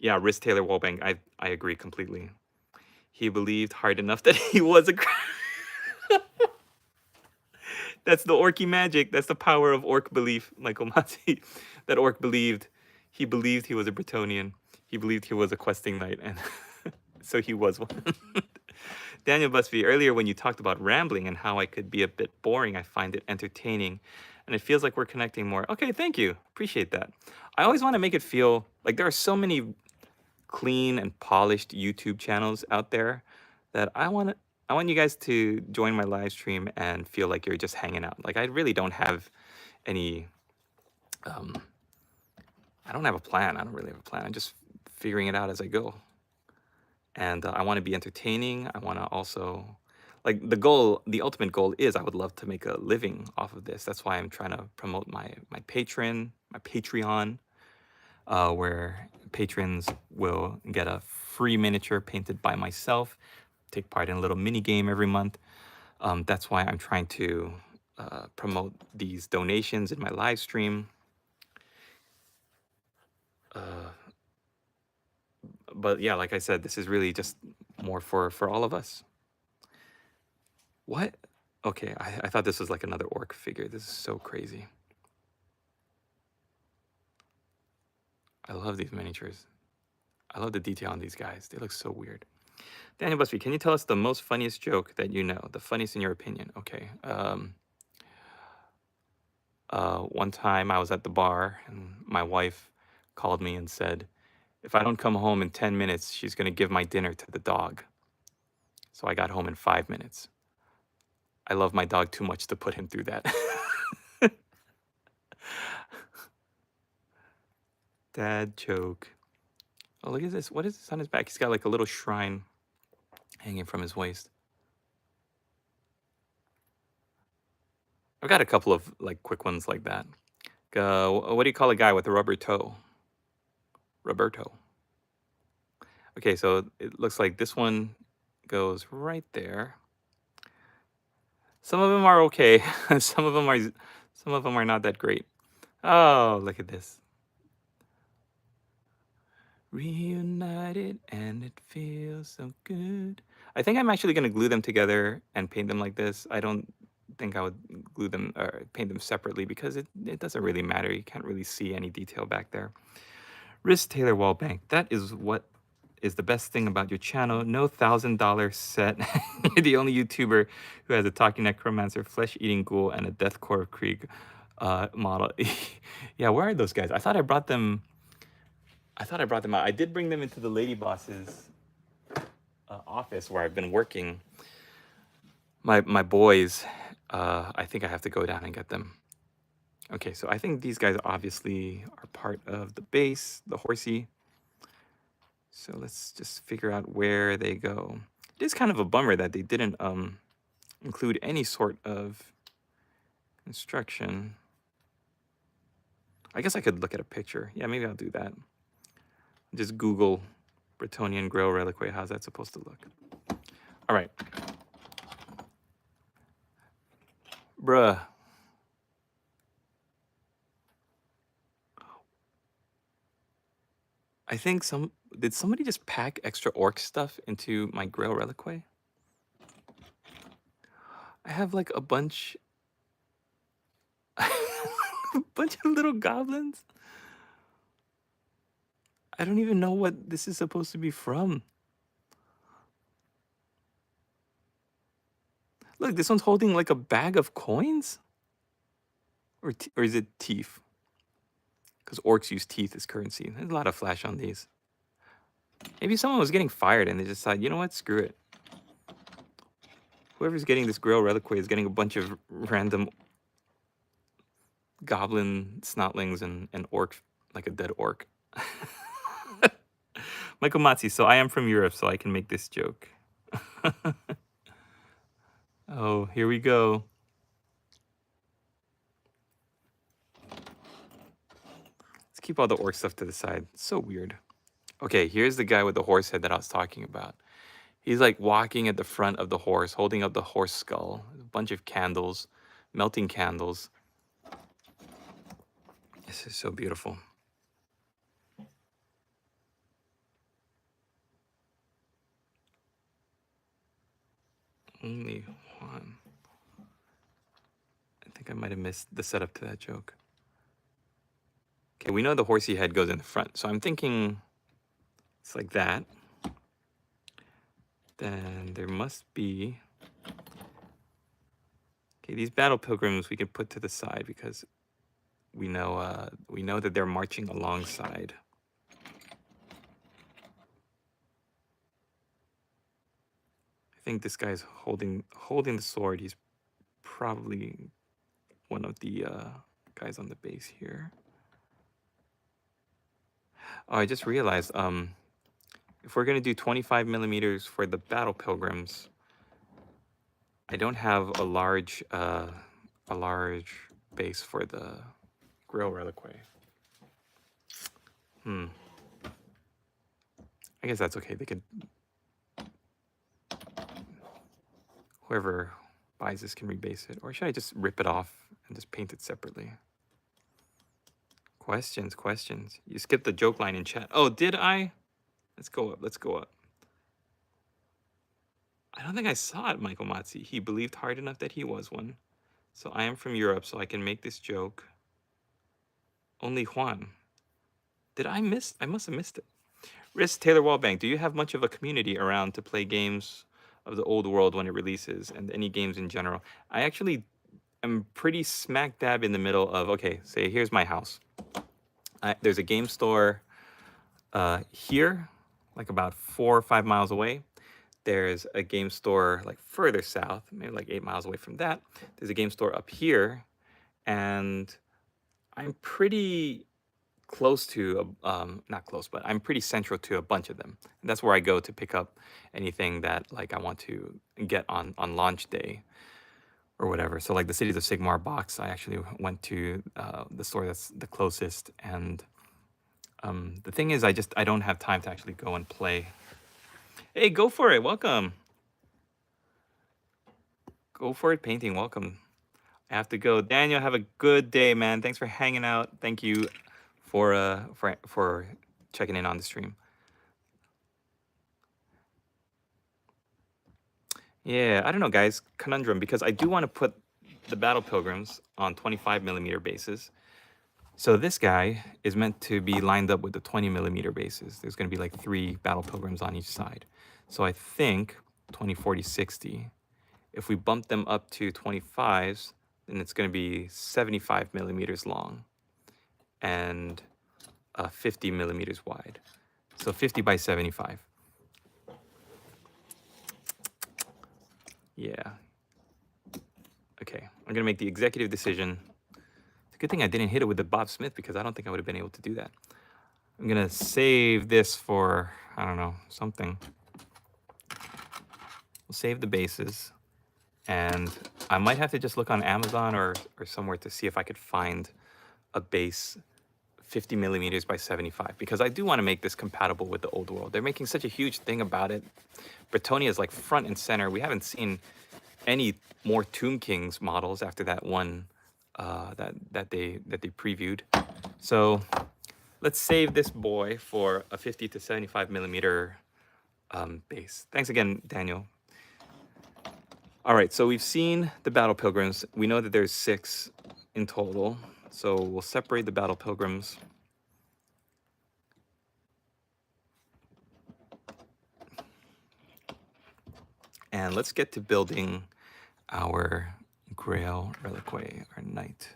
yeah, Riz Taylor Wallbank, I agree completely. He believed hard enough that he was a... That's the orky magic. That's the power of orc belief, Michael Masi. That orc believed. He believed he was a Bretonnian. He believed he was a questing knight, and so he was one. Daniel Busby, earlier when you talked about rambling and how I could be a bit boring, I find it entertaining, and it feels like we're connecting more. Okay, thank you. Appreciate that. I always want to make it feel like there are so many clean and polished YouTube channels out there that I want you guys to join my live stream and feel like you're just hanging out. Like I really don't have any I don't have a plan. I don't really have a plan. I'm just figuring it out as I go. And I want to be entertaining. I want to also, like, the ultimate goal is I would love to make a living off of this. That's why I'm trying to promote my Patreon, where patrons will get a free miniature painted by myself, take part in a little mini game every month. That's why I'm trying to promote these donations in my live stream. But yeah, like I said, this is really just more for all of us. What? Okay, I thought this was like another orc figure. This is so crazy. I love these miniatures. I love the detail on these guys. They look so weird. Daniel Busby, can you tell us the most funniest joke that you know? The funniest in your opinion. Okay. One time I was at the bar and my wife called me and said, if I don't come home in 10 minutes, she's going to give my dinner to the dog. So I got home in 5 minutes. I love my dog too much to put him through that. Dad joke. Oh, look at this. What is this on his back? He's got like a little shrine hanging from his waist. I've got a couple of like quick ones like that. What do you call a guy with a rubber toe? Roberto. Okay, so it looks like this one goes right there. Some of them are okay. Some of them are not that great. Oh, look at this. Reunited and it feels so good. I think I'm actually going to glue them together and paint them like this. I don't think I would glue them or paint them separately because it doesn't really matter. You can't really see any detail back there. Riz Taylor Wallbank, that is what is the best thing about your channel. No $1,000 set. You're the only YouTuber who has a talking necromancer, flesh-eating ghoul, and a deathcore of Krieg model. Yeah, where are those guys? I thought I brought them out. I did bring them into the Lady Boss's office where I've been working. My boys, I think I have to go down and get them. Okay, so I think these guys obviously are part of the base, the horsey. So let's just figure out where they go. It is kind of a bummer that they didn't include any sort of instruction. I guess I could look at a picture. Yeah, maybe I'll do that. Just Google Bretonnian Grail Reliquae. How's that supposed to look? All right. Bruh. I think did somebody just pack extra orc stuff into my Grail Reliquae? I have like a bunch a bunch of little goblins. I don't even know what this is supposed to be from. Look, this one's holding like a bag of coins? Or is it teeth? Because orcs use teeth as currency. There's a lot of flash on these. Maybe someone was getting fired and they just decided, you know what, screw it. Whoever's getting this Grail Reliquae is getting a bunch of random goblin snotlings and orc, like a dead orc. Michael Matzi, so I am from Europe, so I can make this joke. Oh, here we go. Let's keep all the orc stuff to the side. It's so weird. Okay, here's the guy with the horse head that I was talking about. He's like walking at the front of the horse, holding up the horse skull, a bunch of candles, melting candles. This is so beautiful. Only one. I think I might have missed the setup to that joke. Okay, we know the horsey head goes in the front, so I'm thinking it's like that. Then there must be... Okay, these battle pilgrims we can put to the side because we know that they're marching alongside. I think this guy's holding the sword. He's probably one of the guys on the base here. Oh, I just realized, if we're gonna do 25 millimeters for the battle pilgrims, I don't have a large base for the Grail Reliquae. I guess that's okay. They could, whoever buys this can rebase it, or should I just rip it off and just paint it separately? Questions. You skipped the joke line in chat. Oh, did I? Let's go up. I don't think I saw it, Michael Matzi. He believed hard enough that he was one. So I am from Europe, so I can make this joke. Only Juan. Did I miss? I must have missed it. Riz Taylor Wallbank, do you have much of a community around to play games of the old world when it releases, and any games in general? I actually am pretty smack dab in the middle of, okay, say here's my house. There's a game store here, like about 4 or 5 miles away. There's a game store like further south, maybe like 8 miles away from that. There's a game store up here, and I'm pretty close to, not close, but I'm pretty central to a bunch of them. And that's where I go to pick up anything that like I want to get on launch day or whatever. So like the Cities of Sigmar box, I actually went to the store that's the closest. And the thing is, I don't have time to actually go and play. Hey, go for it. Welcome. Go for it, painting. Welcome. I have to go. Daniel, have a good day, man. Thanks for hanging out. Thank you for checking in on the stream. Yeah, I don't know, guys. Conundrum, because I do want to put the battle pilgrims on 25 millimeter bases. So this guy is meant to be lined up with the 20 millimeter bases. There's going to be like 3 battle pilgrims on each side. So I think 20, 40, 60. If we bump them up to 25s, then it's going to be 75 millimeters long and 50 millimeters wide. So 50 by 75. Yeah. Okay, I'm gonna make the executive decision. It's a good thing I didn't hit it with the Bob Smith because I don't think I would have been able to do that. I'm gonna save this for, I don't know, something. We'll save the bases. And I might have to just look on Amazon or somewhere to see if I could find a base 50 millimeters by 75, because I do want to make this compatible with the old world. They're making such a huge thing about it. Bretonnia is like front and center. We haven't seen any more Tomb Kings models after that one that they previewed. So let's save this boy for a 50 to 75 millimeter base. Thanks again, Daniel. All right, so we've seen the battle pilgrims. We know that there's 6 in total. So we'll separate the battle pilgrims. And let's get to building our Grail Reliquae, our knight.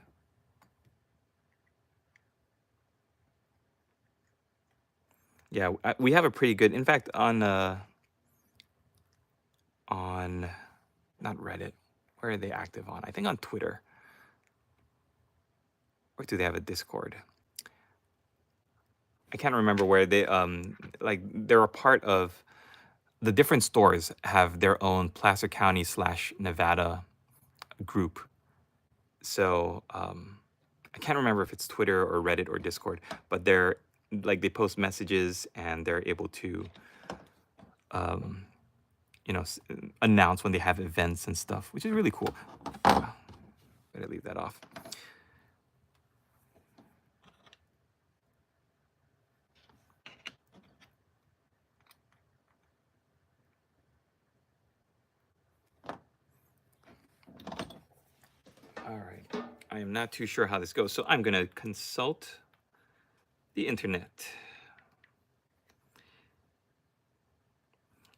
Yeah, we have a pretty good, in fact, on not Reddit, where are they active on? I think on Twitter. Or do they have a Discord? I can't remember where they, like, they're a part of, the different stores have their own Placer County / Nevada group. So I can't remember if it's Twitter or Reddit or Discord, but they're like, they post messages and they're able to, you know, announce when they have events and stuff, which is really cool. Better leave that off. All right, I am not too sure how this goes, so I'm gonna consult the internet.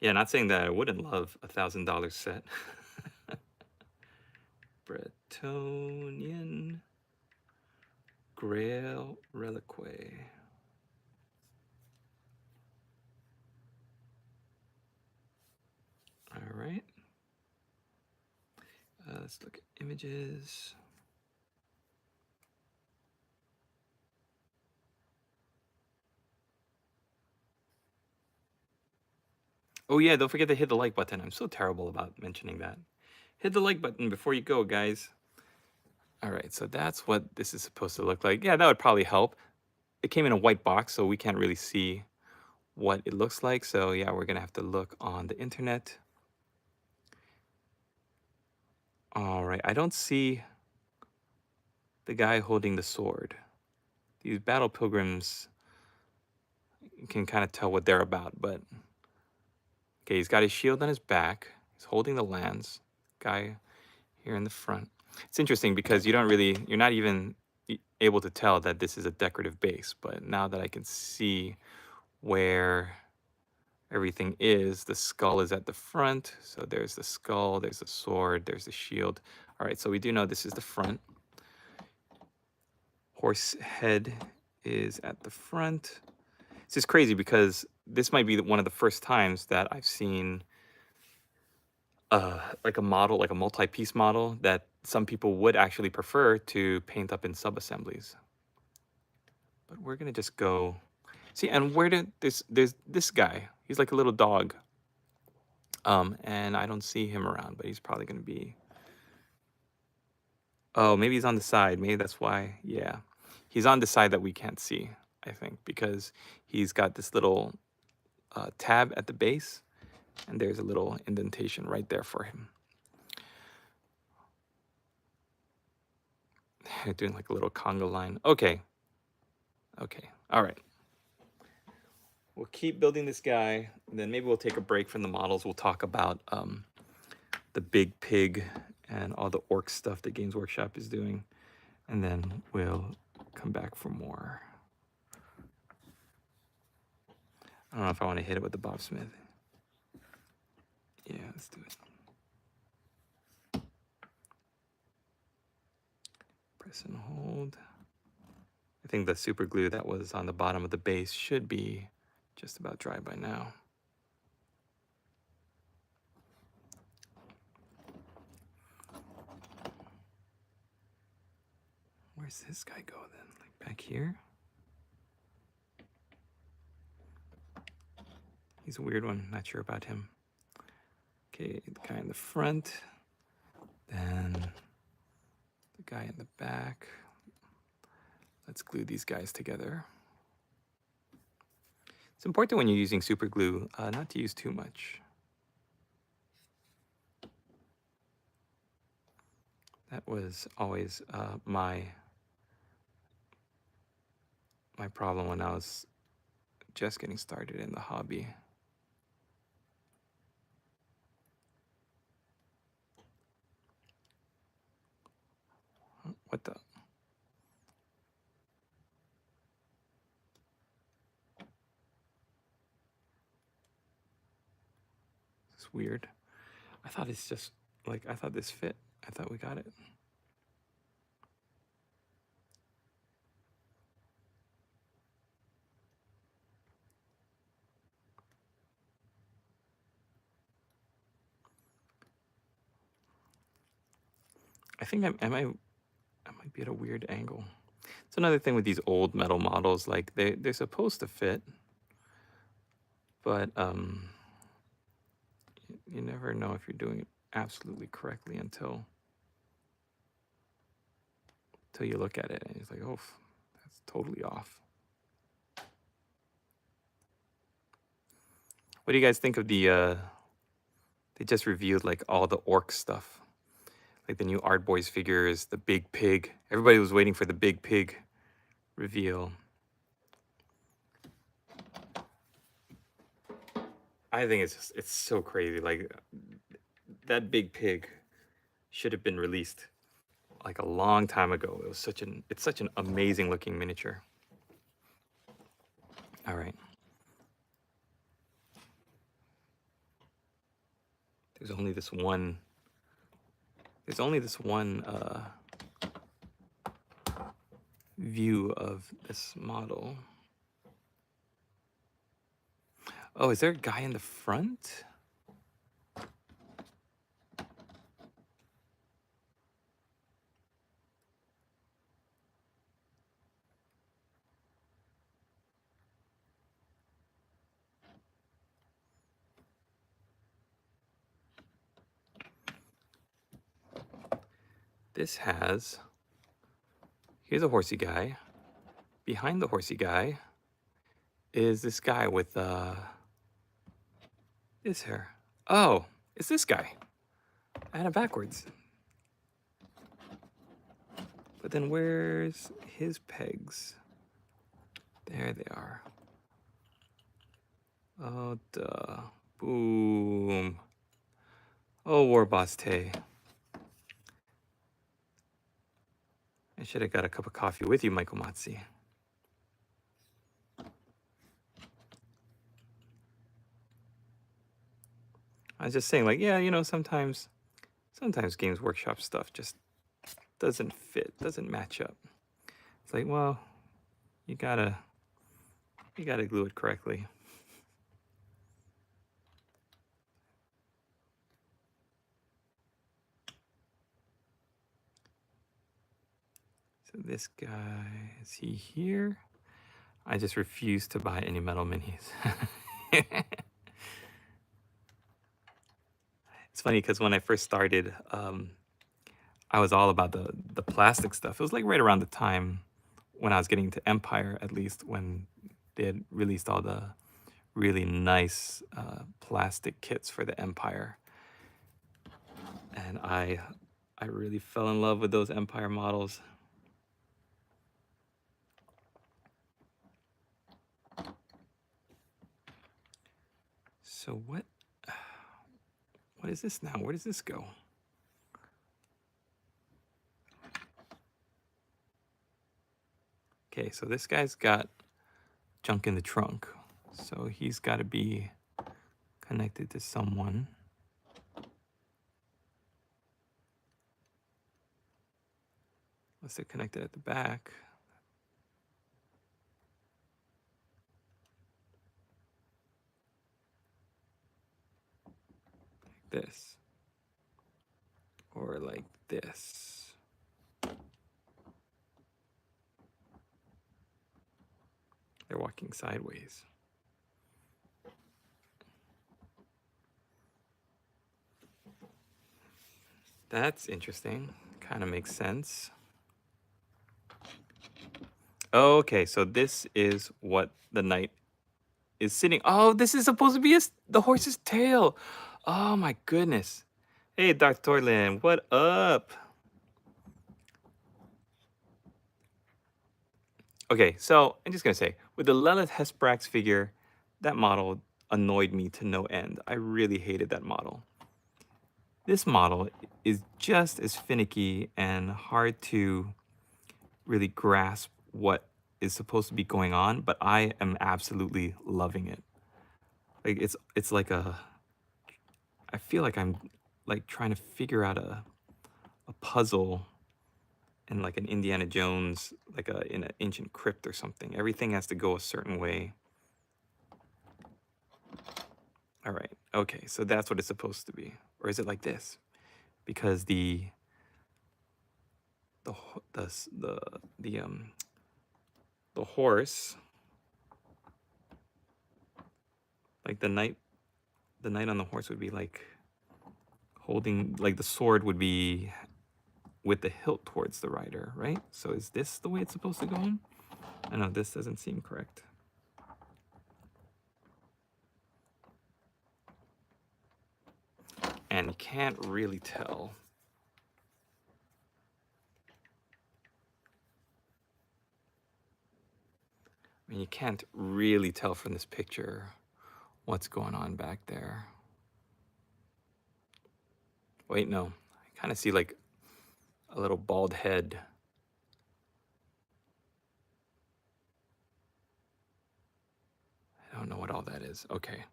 Yeah, not saying that I wouldn't love a $1,000 set. Bretonnian Grail Reliquae. All right. Let's look at images. Oh yeah, don't forget to hit the like button. I'm so terrible about mentioning that. Hit the like button before you go, guys. All right, so that's what this is supposed to look like. Yeah, that would probably help. It came in a white box, so we can't really see what it looks like. So yeah, we're gonna have to look on the internet. All right, I don't see the guy holding the sword. These battle pilgrims, you can kind of tell what they're about, but okay, he's got his shield on his back. He's holding the lance. Guy here in the front. It's interesting because you're not even able to tell that this is a decorative base, but now that I can see where everything is, the skull is at the front. So there's the skull, there's the sword, there's the shield. All right, so we do know this is the front. Horse head is at the front. This is crazy because this might be one of the first times that I've seen like a model, like a multi-piece model that some people would actually prefer to paint up in sub-assemblies. But we're gonna just go, see, and where did there's this guy, he's like a little dog. And I don't see him around, but he's probably gonna be, oh, maybe he's on the side, maybe that's why, yeah. He's on the side that we can't see, I think, because he's got this little tab at the base, and there's a little indentation right there for him. Doing like a little conga line. Okay. Okay. All right. We'll keep building this guy, and then maybe we'll take a break from the models. We'll talk about the big pig and all the orc stuff that Games Workshop is doing, and then we'll come back for more. I don't know if I want to hit it with the Bob Smith. Yeah, let's do it. Press and hold. I think the super glue that was on the bottom of the base should be just about dry by now. Where's this guy go then? Like back here? He's a weird one, not sure about him. Okay, the guy in the front, then the guy in the back. Let's glue these guys together. It's important when you're using super glue not to use too much. That was always my my problem when I was just getting started in the hobby. What the? It's weird. I thought it's just like, I thought this fit. I thought we got it. I think I might be at a weird angle. It's another thing with these old metal models, like they're supposed to fit, but you never know if you're doing it absolutely correctly until you look at it and it's like, oh, that's totally off. What do you guys think of the they just revealed like all the orc stuff, like the new Art Boys figures, the big pig. Everybody was waiting for the big pig reveal. I think it's so crazy. Like that big pig should have been released like a long time ago. It was it's such an amazing looking miniature. All right. There's only this one view of this model. Oh, is there a guy in the front? This has, here's a horsey guy. Behind the horsey guy is this guy with this hair. Oh, it's this guy. I had it backwards. But then where's his pegs? There they are. Oh, duh. Boom. Oh, WarbossTae. I should have got a cup of coffee with you, Michael Matzi. I was just saying, like, yeah, you know, sometimes Games Workshop stuff just doesn't fit, doesn't match up. It's like, well, you gotta glue it correctly. So this guy, is he here? I just refuse to buy any metal minis. It's funny because when I first started, I was all about the plastic stuff. It was like right around the time when I was getting to Empire, at least, when they had released all the really nice plastic kits for the Empire. And I really fell in love with those Empire models. So what is this now? Where does this go? Okay, so this guy's got junk in the trunk. So he's got to be connected to someone. Unless they're connected at the back. Like this. Or like this. They're walking sideways. That's interesting. Kind of makes sense. Okay, so this is what the knight is sitting. Oh, this is supposed to be the horse's tail. Oh my goodness. Hey, Taetorial, what up? Okay, so I'm just gonna say, with the Lilith Hesprax figure, that model annoyed me to no end. I really hated that model. This model is just as finicky and hard to really grasp what is supposed to be going on, but I am absolutely loving it. Like it's like I feel like I'm like trying to figure out a puzzle in like an Indiana Jones, like in an ancient crypt or something. Everything has to go a certain way. All right. Okay. So that's what it's supposed to be, or is it like this? Because the ho- the s- the horse, like the knight on the horse would be like holding, like the sword would be with the hilt towards the rider, right? So is this the way it's supposed to go on? I know this doesn't seem correct. And you can't really tell. I mean, you can't really tell from this picture what's going on back there. Wait, no. I kind of see like a little bald head. I don't know what all that is. Okay.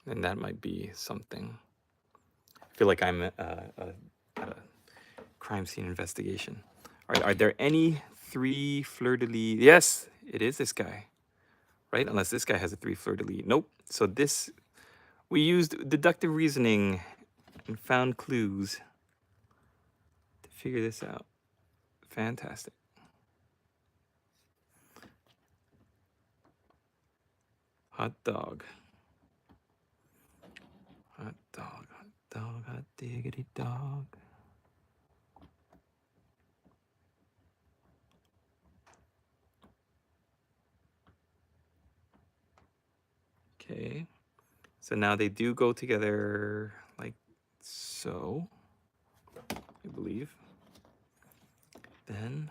Then that might be something. I feel like I'm at a crime scene investigation. All right, are there any 3 fleur-de-lis? Yes, it is this guy, right? Unless this guy has a 3 fleur-de-lis. Nope. So this, we used deductive reasoning and found clues to figure this out. Fantastic. Hot dog. Hot dog, hot diggity dog. Okay. So now they do go together like so, I believe. Then,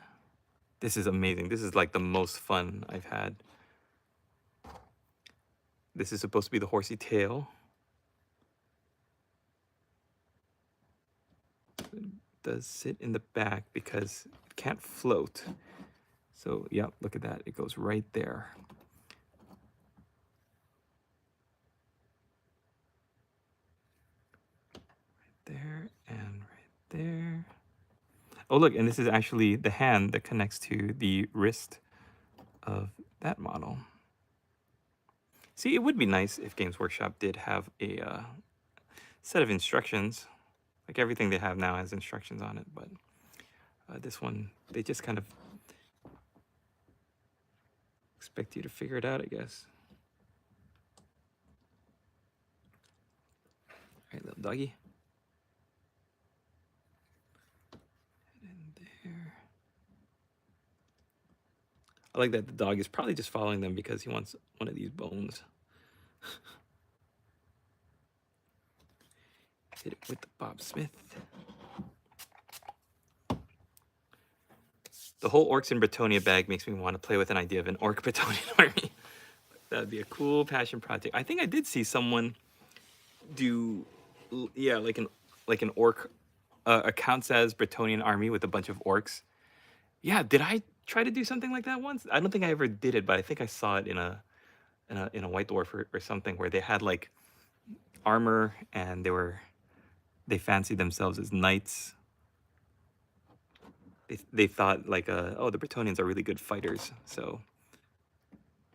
this is amazing. This is like the most fun I've had. This is supposed to be the horsey tail. It does sit in the back because it can't float. So, yeah, look at that. It goes right there. Right there and right there. Oh, look, and this is actually the hand that connects to the wrist of that model. See, it would be nice if Games Workshop did have a set of instructions. Like everything they have now has instructions on it, but this one, they just kind of expect you to figure it out, I guess. All right, little doggy. In there. I like that the dog is probably just following them because he wants one of these bones. Hit it with the Bob Smith. The whole Orcs in Bretonia bag makes me want to play with an idea of an Orc Bretonian army. That would be a cool passion project. I think I did see someone do, yeah, like an Orc accounts as Bretonian army with a bunch of Orcs. Yeah, did I try to do something like that once? I don't think I ever did it, but I think I saw it in a White Dwarf or something where they had like armor and they fancied themselves as knights. They thought like oh, the Bretonians are really good fighters, so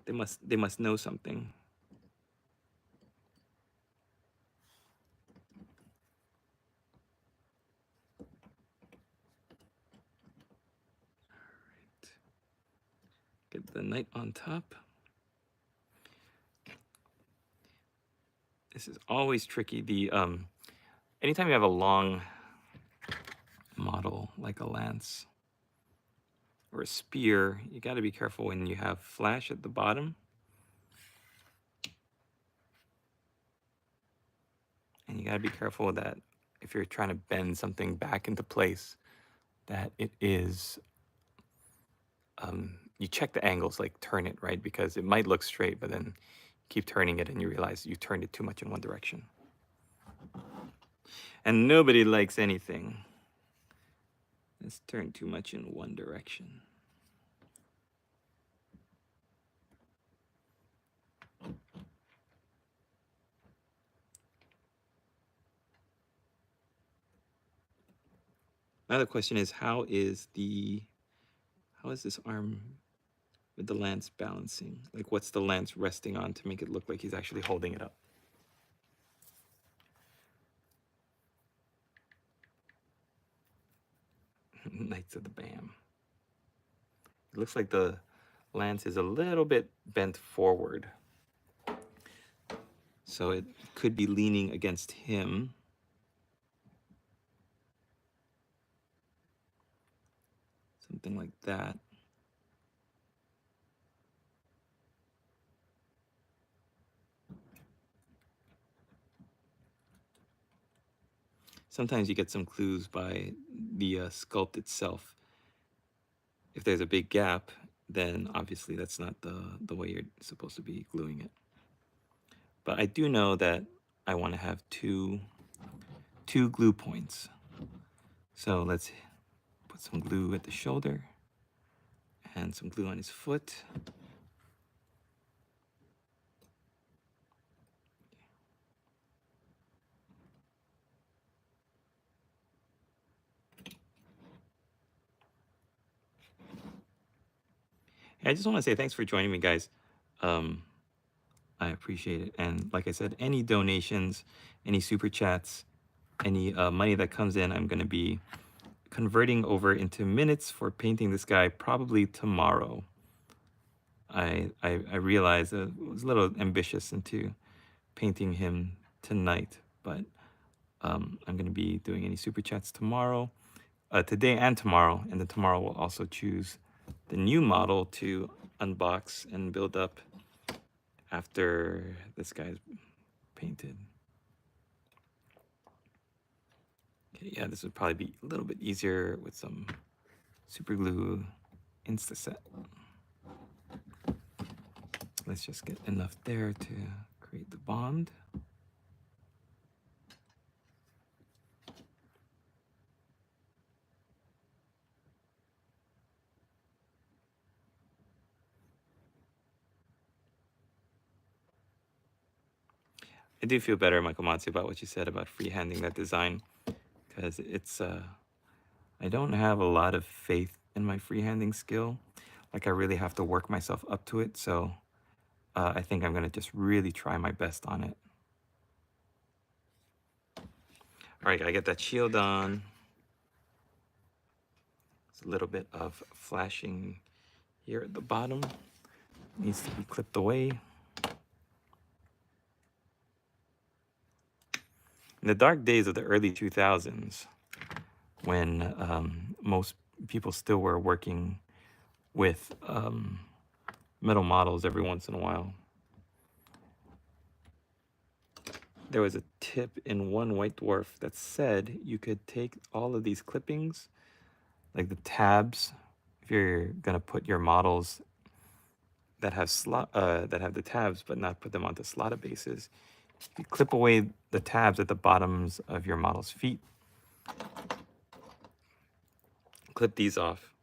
they must know something. Right. Get the knight on top. This is always tricky. The anytime you have a long model like a lance or a spear, you got to be careful when you have flash at the bottom. And you got to be careful that if you're trying to bend something back into place, that it is you check the angles, like turn it, right? Because it might look straight, but then keep turning it and you realize you turned it too much in one direction. And nobody likes anything that's turned too much in one direction. Now the question is, how is this arm with the lance balancing? Like, what's the lance resting on to make it look like he's actually holding it up? Knights of the Bam. It looks like the lance is a little bit bent forward. So it could be leaning against him. Something like that. Sometimes you get some clues by the sculpt itself. If there's a big gap, then obviously that's not the way you're supposed to be gluing it. But I do know that I want to have two glue points. So let's put some glue at the shoulder and some glue on his foot. I just want to say thanks for joining me, guys. I appreciate it. And like I said, any donations, any super chats, any money that comes in, I'm going to be converting over into minutes for painting this guy probably tomorrow. I realized I was a little ambitious into painting him tonight, but I'm going to be doing any super chats tomorrow, today and tomorrow, and then tomorrow we'll also choose the new model to unbox and build up after this guy's painted. Okay, yeah, this would probably be a little bit easier with some super glue Instaset. Let's just get enough there to create the bond. I do feel better, Michael Matsu, about what you said about freehanding that design, because it's I don't have a lot of faith in my freehanding skill. Like, I really have to work myself up to it, so I think I'm gonna just really try my best on it. All right, gotta get that shield on. It's a little bit of flashing here at the bottom. Needs to be clipped away. In the dark days of the early 2000s, when most people still were working with metal models every once in a while, there was a tip in one White Dwarf that said you could take all of these clippings, like the tabs, if you're gonna put your models that have the tabs but not put them onto slotted bases, you clip away the tabs at the bottoms of your model's feet, clip these off,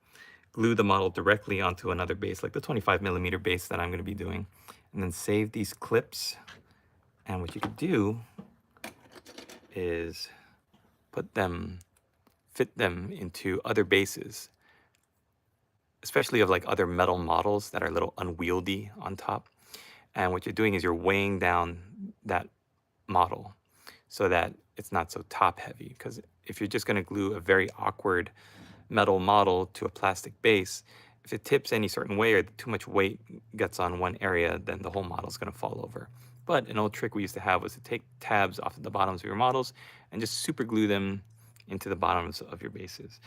glue the model directly onto another base, like the 25mm base that I'm going to be doing, and then save these clips. And what you could do is fit them into other bases, especially of like other metal models that are a little unwieldy on top. And what you're doing is you're weighing down that model so that it's not so top heavy. Because if you're just going to glue a very awkward metal model to a plastic base, if it tips any certain way or too much weight gets on one area, then the whole model is going to fall over. But an old trick we used to have was to take tabs off of the bottoms of your models and just super glue them into the bottoms of your bases.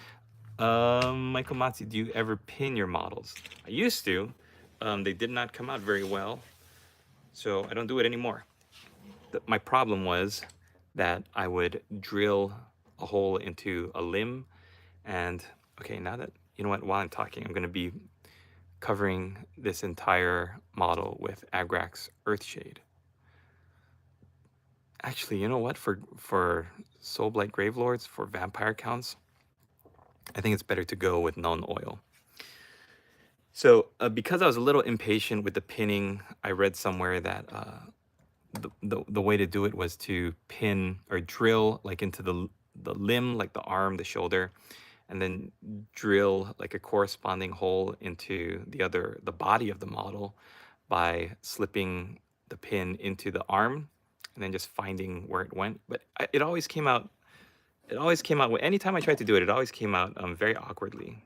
Michael Matsu, do you ever pin your models? I used to. They did not come out very well, so I don't do it anymore. My problem was that I would drill a hole into a limb, and okay, now that, you know what, while I'm talking, I'm going to be covering this entire model with Agrax Earthshade. Actually, you know what? For Soulblight Gravelords, for vampire counts, I think it's better to go with known oil. So because I was a little impatient with the pinning, I read somewhere that the way to do it was to pin or drill like into the limb, like the arm, the shoulder, and then drill like a corresponding hole into the body of the model by slipping the pin into the arm and then just finding where it went. But it always came out. It always came out. Anytime I tried to do it, it always came out very awkwardly.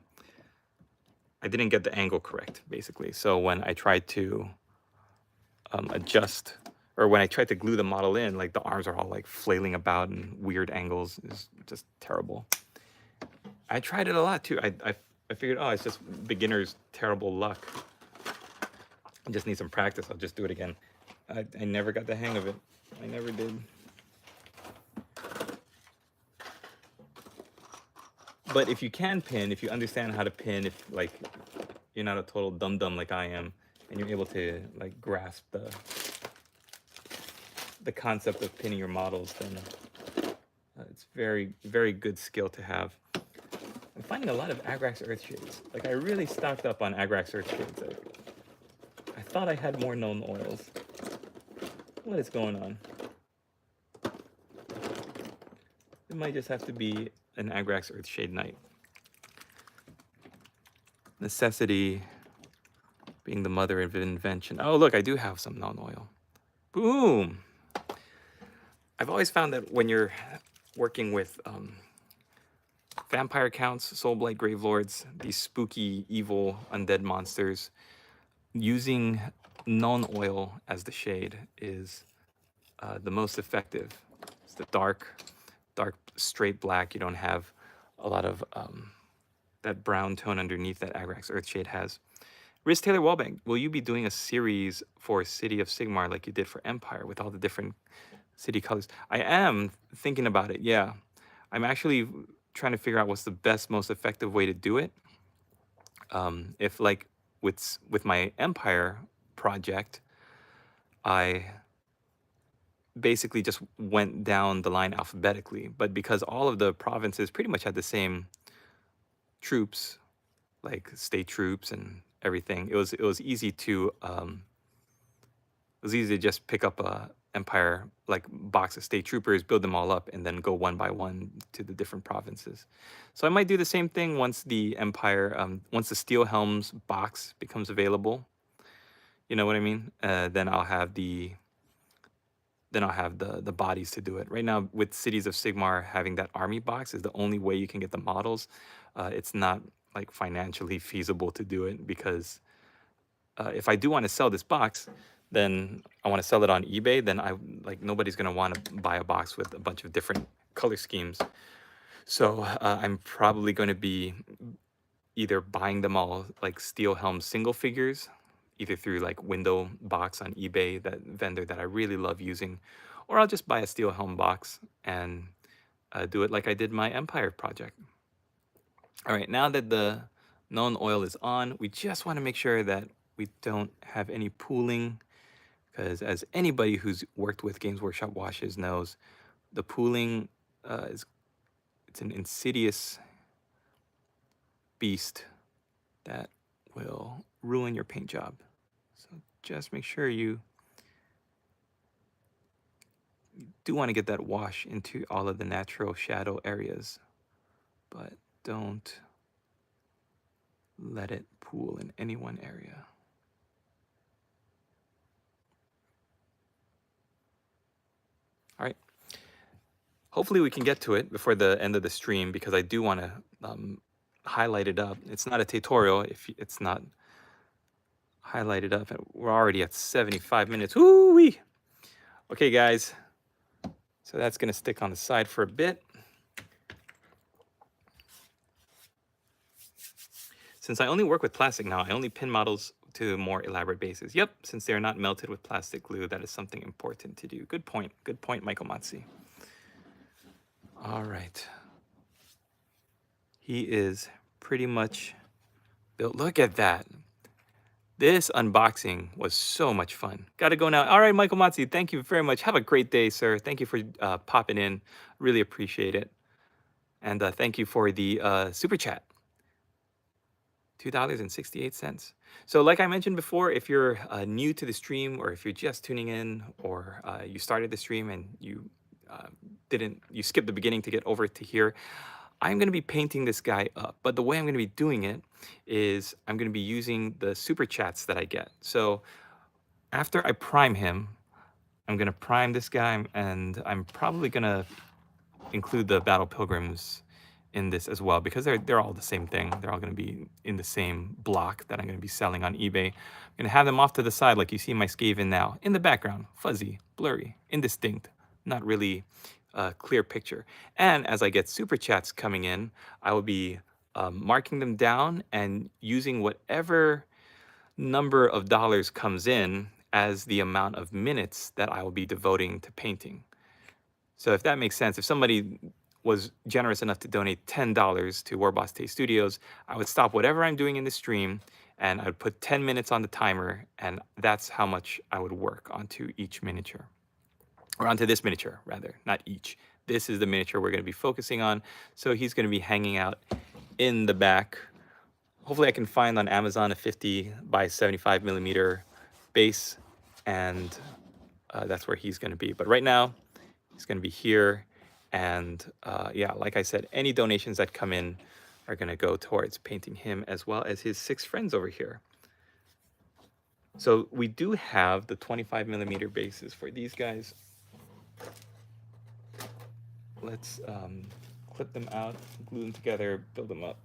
I didn't get the angle correct, basically. So when I tried to adjust, or when I tried to glue the model in, like the arms are all like flailing about in weird angles. It's just terrible. I tried it a lot too. I figured, oh, it's just beginner's terrible luck. I just need some practice. I'll just do it again. I never got the hang of it. I never did. But if you can pin, if you understand how to pin, if like you're not a total dum-dum like I am, and you're able to like grasp the concept of pinning your models, then it's very, very good skill to have. I'm finding a lot of Agrax Earthshades. Like I really stocked up on Agrax Earthshades. I thought I had more known oils. What is going on? It might just have to be an Agrax Earthshade night. Necessity being the mother of invention. Oh, look, I do have some known oil. Boom! I've always found that when you're working with vampire counts, Soulblight Gravelords, these spooky, evil, undead monsters, using known oil as the shade is the most effective. It's the dark, straight black. You don't have a lot of that brown tone underneath that Agrax Earthshade has. Riz Taylor Wellbank, will you be doing a series for City of Sigmar like you did for Empire with all the different city colors? I am thinking about it, yeah. I'm actually trying to figure out what's the best, most effective way to do it. If like with my Empire project, I basically just went down the line alphabetically, but because all of the provinces pretty much had the same troops, like state troops and everything, it was easy to just pick up a Empire like box of state troopers, build them all up, and then go one by one to the different provinces. So I might do the same thing once the Empire, once the Steel Helms box becomes available. You know what I mean? Then I'll have the bodies to do it. Right now, with Cities of Sigmar having that army box is the only way you can get the models. It's not like financially feasible to do it because if I do want to sell this box, then I want to sell it on eBay. Then nobody's gonna want to buy a box with a bunch of different color schemes. So I'm probably going to be either buying them all like Steel Helm single figures, either through like Window Box on eBay, that vendor that I really love using, or I'll just buy a Steel Helm box and do it like I did my Empire project. All right, now that the known oil is on, we just want to make sure that we don't have any pooling, because as anybody who's worked with Games Workshop washes knows, the pooling it's an insidious beast that will ruin your paint job. So just make sure you do want to get that wash into all of the natural shadow areas, but don't let it pool in any one area. All right. Hopefully we can get to it before the end of the stream, because I do want to highlight it up. It's not a tutorial if it's not highlighted up. We're already at 75 minutes. Woo-wee! Okay, guys. So that's going to stick on the side for a bit. Since I only work with plastic now, I only pin models to more elaborate bases. Yep, since they're not melted with plastic glue, that is something important to do. Good point, Michael Matsi. All right. He is pretty much built. Look at that. This unboxing was so much fun. Gotta go now. All right, Michael Matzi, thank you very much. Have a great day, sir. Thank you for popping in. Really appreciate it. And thank you for the super chat. $2.68. So like I mentioned before, if you're new to the stream, or if you're just tuning in, or you started the stream and you you skipped the beginning to get over to here, I'm going to be painting this guy up. But the way I'm going to be doing it is I'm going to be using the super chats that I get. So after I prime him, I'm going to prime this guy, and I'm probably going to include the Battle Pilgrims in this as well, because they're all the same thing. They're all going to be in the same block that I'm going to be selling on eBay. I'm going to have them off to the side, like you see my Skaven now, in the background, fuzzy, blurry, indistinct, not really a clear picture. And as I get super chats coming in, I will be marking them down and using whatever number of dollars comes in as the amount of minutes that I will be devoting to painting. So if that makes sense, if somebody was generous enough to donate $10 to WarbossTae Studios, I would stop whatever I'm doing in the stream and I would put 10 minutes on the timer, and that's how much I would work onto each miniature. Or onto this miniature, rather, not each. This is the miniature we're going to be focusing on. So he's going to be hanging out in the back. Hopefully I can find on Amazon a 50 by 75 millimeter base, and that's where he's going to be. But right now, he's going to be here. And yeah, like I said, any donations that come in are going to go towards painting him, as well as his 6 friends over here. So we do have the 25 millimeter bases for these guys. Let's clip them out, glue them together, build them up.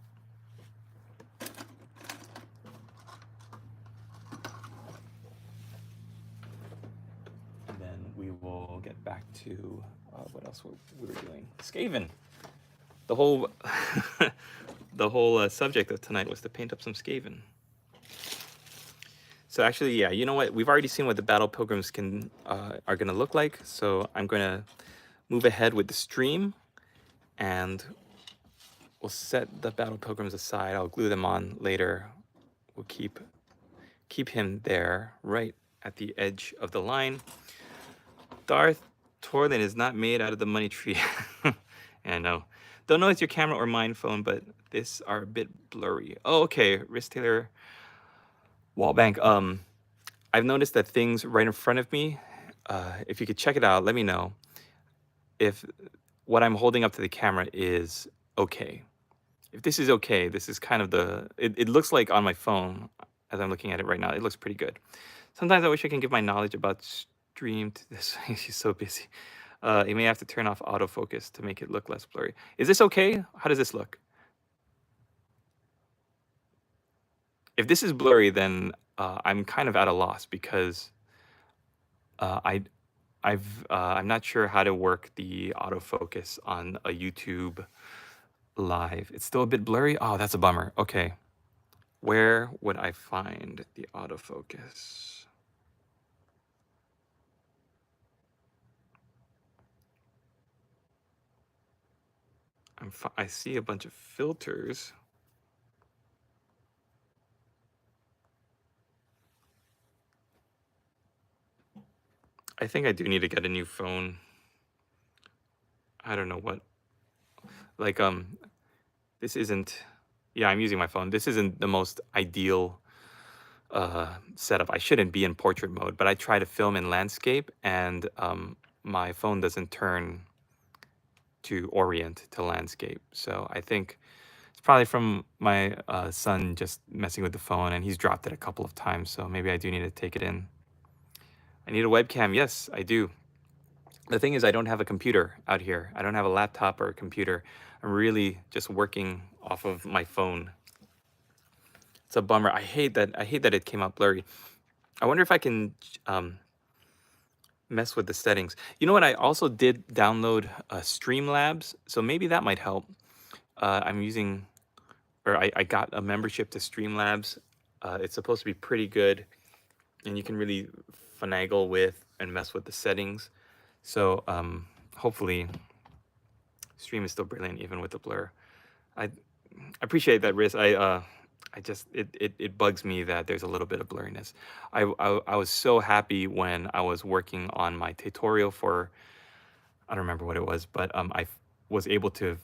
And then we will get back to what else we were doing. Skaven. The whole the whole subject of tonight was to paint up some Skaven. So actually, yeah, you know what? We've already seen what the Battle Pilgrims can are going to look like. So I'm going to move ahead with the stream, and we'll set the Battle Pilgrims aside. I'll glue them on later. We'll keep him there, right at the edge of the line. Taetorial is not made out of the money tree. I know. Don't know it's your camera or mine phone, but this are a bit blurry. Oh, okay. Risk Taylor Wallbank. I've noticed that things right in front of me, if you could check it out, let me know if what I'm holding up to the camera is okay. If this is okay, this is kind of the, it looks like on my phone, as I'm looking at it right now, it looks pretty good. Sometimes I wish I can give my knowledge about stream to this. She's so busy. You may have to turn off autofocus to make it look less blurry. Is this okay? How does this look? If this is blurry, then I'm kind of at a loss, because I'm not sure how to work the autofocus on a YouTube live. It's still a bit blurry. Oh, that's a bummer. Okay. Where would I find the autofocus? I see a bunch of filters. I think I do need to get a new phone. I don't know what. Like, this isn't, yeah, I'm using my phone. This isn't the most ideal setup. I shouldn't be in portrait mode, but I try to film in landscape, and my phone doesn't turn to orient to landscape. So I think it's probably from my son just messing with the phone, and he's dropped it a couple of times. So maybe I do need to take it in. I need a webcam. Yes, I do. The thing is, I don't have a computer out here. I don't have a laptop or a computer. I'm really just working off of my phone. It's a bummer. I hate that it came out blurry. I wonder if I can mess with the settings. You know what? I also did download Streamlabs, so maybe that might help. I'm using, or I got a membership to Streamlabs. It's supposed to be pretty good, and you can really finagle with and mess with the settings. So hopefully stream is still brilliant even with the blur. I appreciate that, Riz. it bugs me that there's a little bit of blurriness. I was so happy when I was working on my tutorial for, I don't remember what it was, but was able to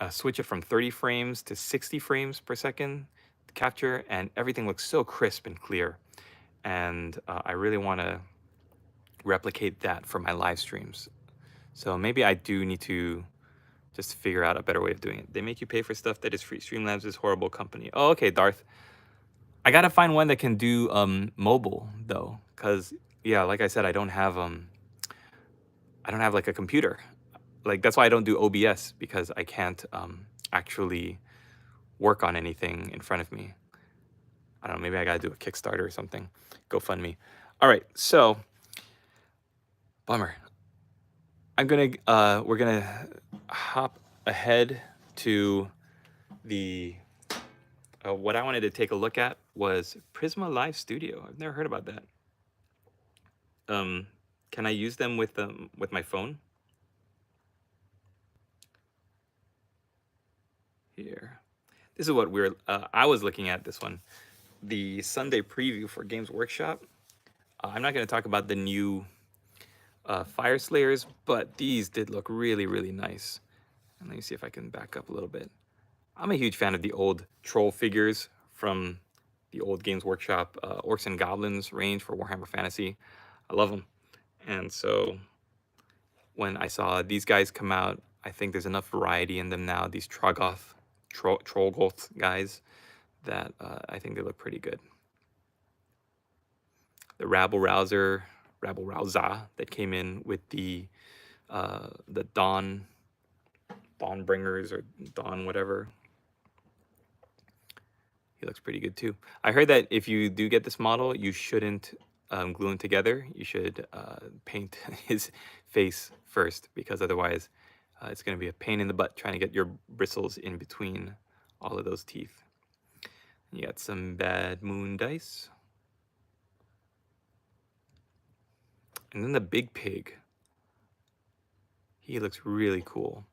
switch it from 30 frames to 60 frames per second capture, and everything looks so crisp and clear. And I really want to replicate that for my live streams. So maybe I do need to just figure out a better way of doing it. They make you pay for stuff that is free. Streamlabs is horrible company. Oh, okay, Darth. I gotta find one that can do mobile though, cause yeah, like I said, I don't have like a computer. Like that's why I don't do OBS, because I can't actually work on anything in front of me. I don't know, maybe I gotta do a Kickstarter or something. GoFundMe. All right, so bummer. We're gonna hop ahead to the what I wanted to take a look at was Prisma Live Studio. I've never heard about that. Can I use them with my phone? Here, this is what I was looking at this one, the Sunday preview for Games Workshop. I'm not going to talk about the new Fire Slayers, but these did look really, really nice. And let me see if I can back up a little bit. I'm a huge fan of the old troll figures from the old Games Workshop Orcs and Goblins range for Warhammer Fantasy. I love them. And so when I saw these guys come out, I think there's enough variety in them now, these Trollgoth guys, that I think they look pretty good. The Rabble Rouser that came in with the Dawn Bringers or Dawn whatever. He looks pretty good too. I heard that if you do get this model, you shouldn't glue them together. You should paint his face first, because otherwise it's going to be a pain in the butt trying to get your bristles in between all of those teeth. You got some Bad Moon dice. And then the Big Pig. He looks really cool.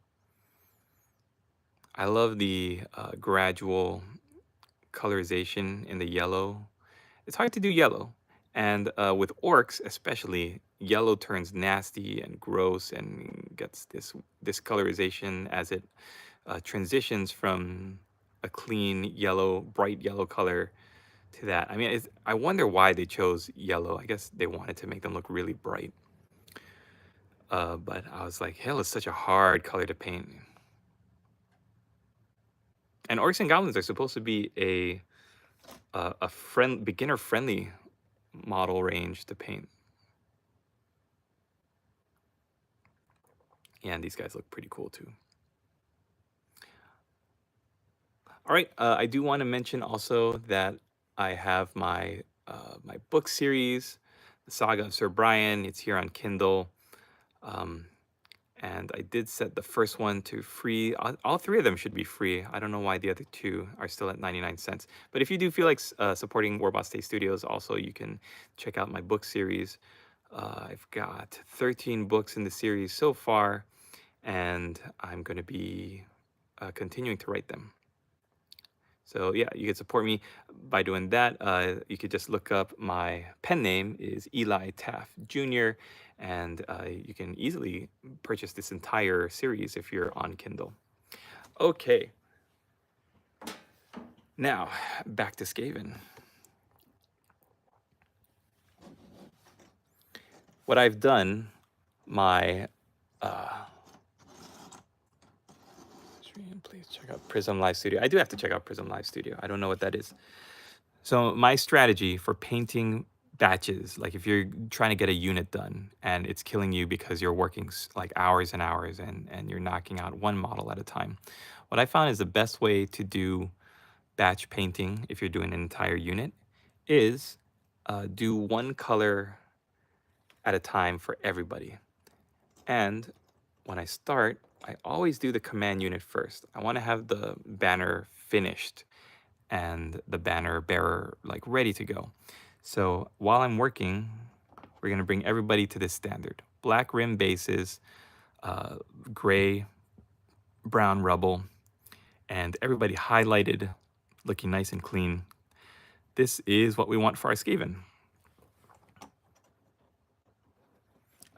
I love the gradual colorization in the yellow. It's hard to do yellow. And with orcs especially, yellow turns nasty and gross and gets this discolorization as it transitions from a clean yellow, bright yellow color to that. I mean, I wonder why they chose yellow. I guess they wanted to make them look really bright. But I was like, hell, it's such a hard color to paint. And Orcs and Goblins are supposed to be a beginner-friendly model range to paint. Yeah, and these guys look pretty cool too. All right, I do want to mention also that I have my my book series, The Saga of Sir Bryan. It's here on Kindle. And I did set the first one to free. All three of them should be free. I don't know why the other two are still at 99 cents. But if you do feel like supporting WarbossTae Studios, also you can check out my book series. I've got 13 books in the series so far, and I'm going to be continuing to write them. So yeah, you can support me by doing that. You could just look up, my pen name is Eli Taft Jr., and you can easily purchase this entire series if you're on Kindle. Okay. Now, back to Skaven. What I've done, my please check out Prism Live Studio. I do have to check out Prism Live Studio. I don't know what that is. So my strategy for painting batches, like if you're trying to get a unit done and it's killing you because you're working like hours and hours and you're knocking out one model at a time, what I found is the best way to do batch painting, if you're doing an entire unit, is do one color at a time for everybody. And when I start, I always do the command unit first. I want to have the banner finished and the banner bearer like ready to go. So while I'm working, we're gonna bring everybody to this standard. Black rim bases, gray, brown rubble, and everybody highlighted looking nice and clean. This is what we want for our Skaven.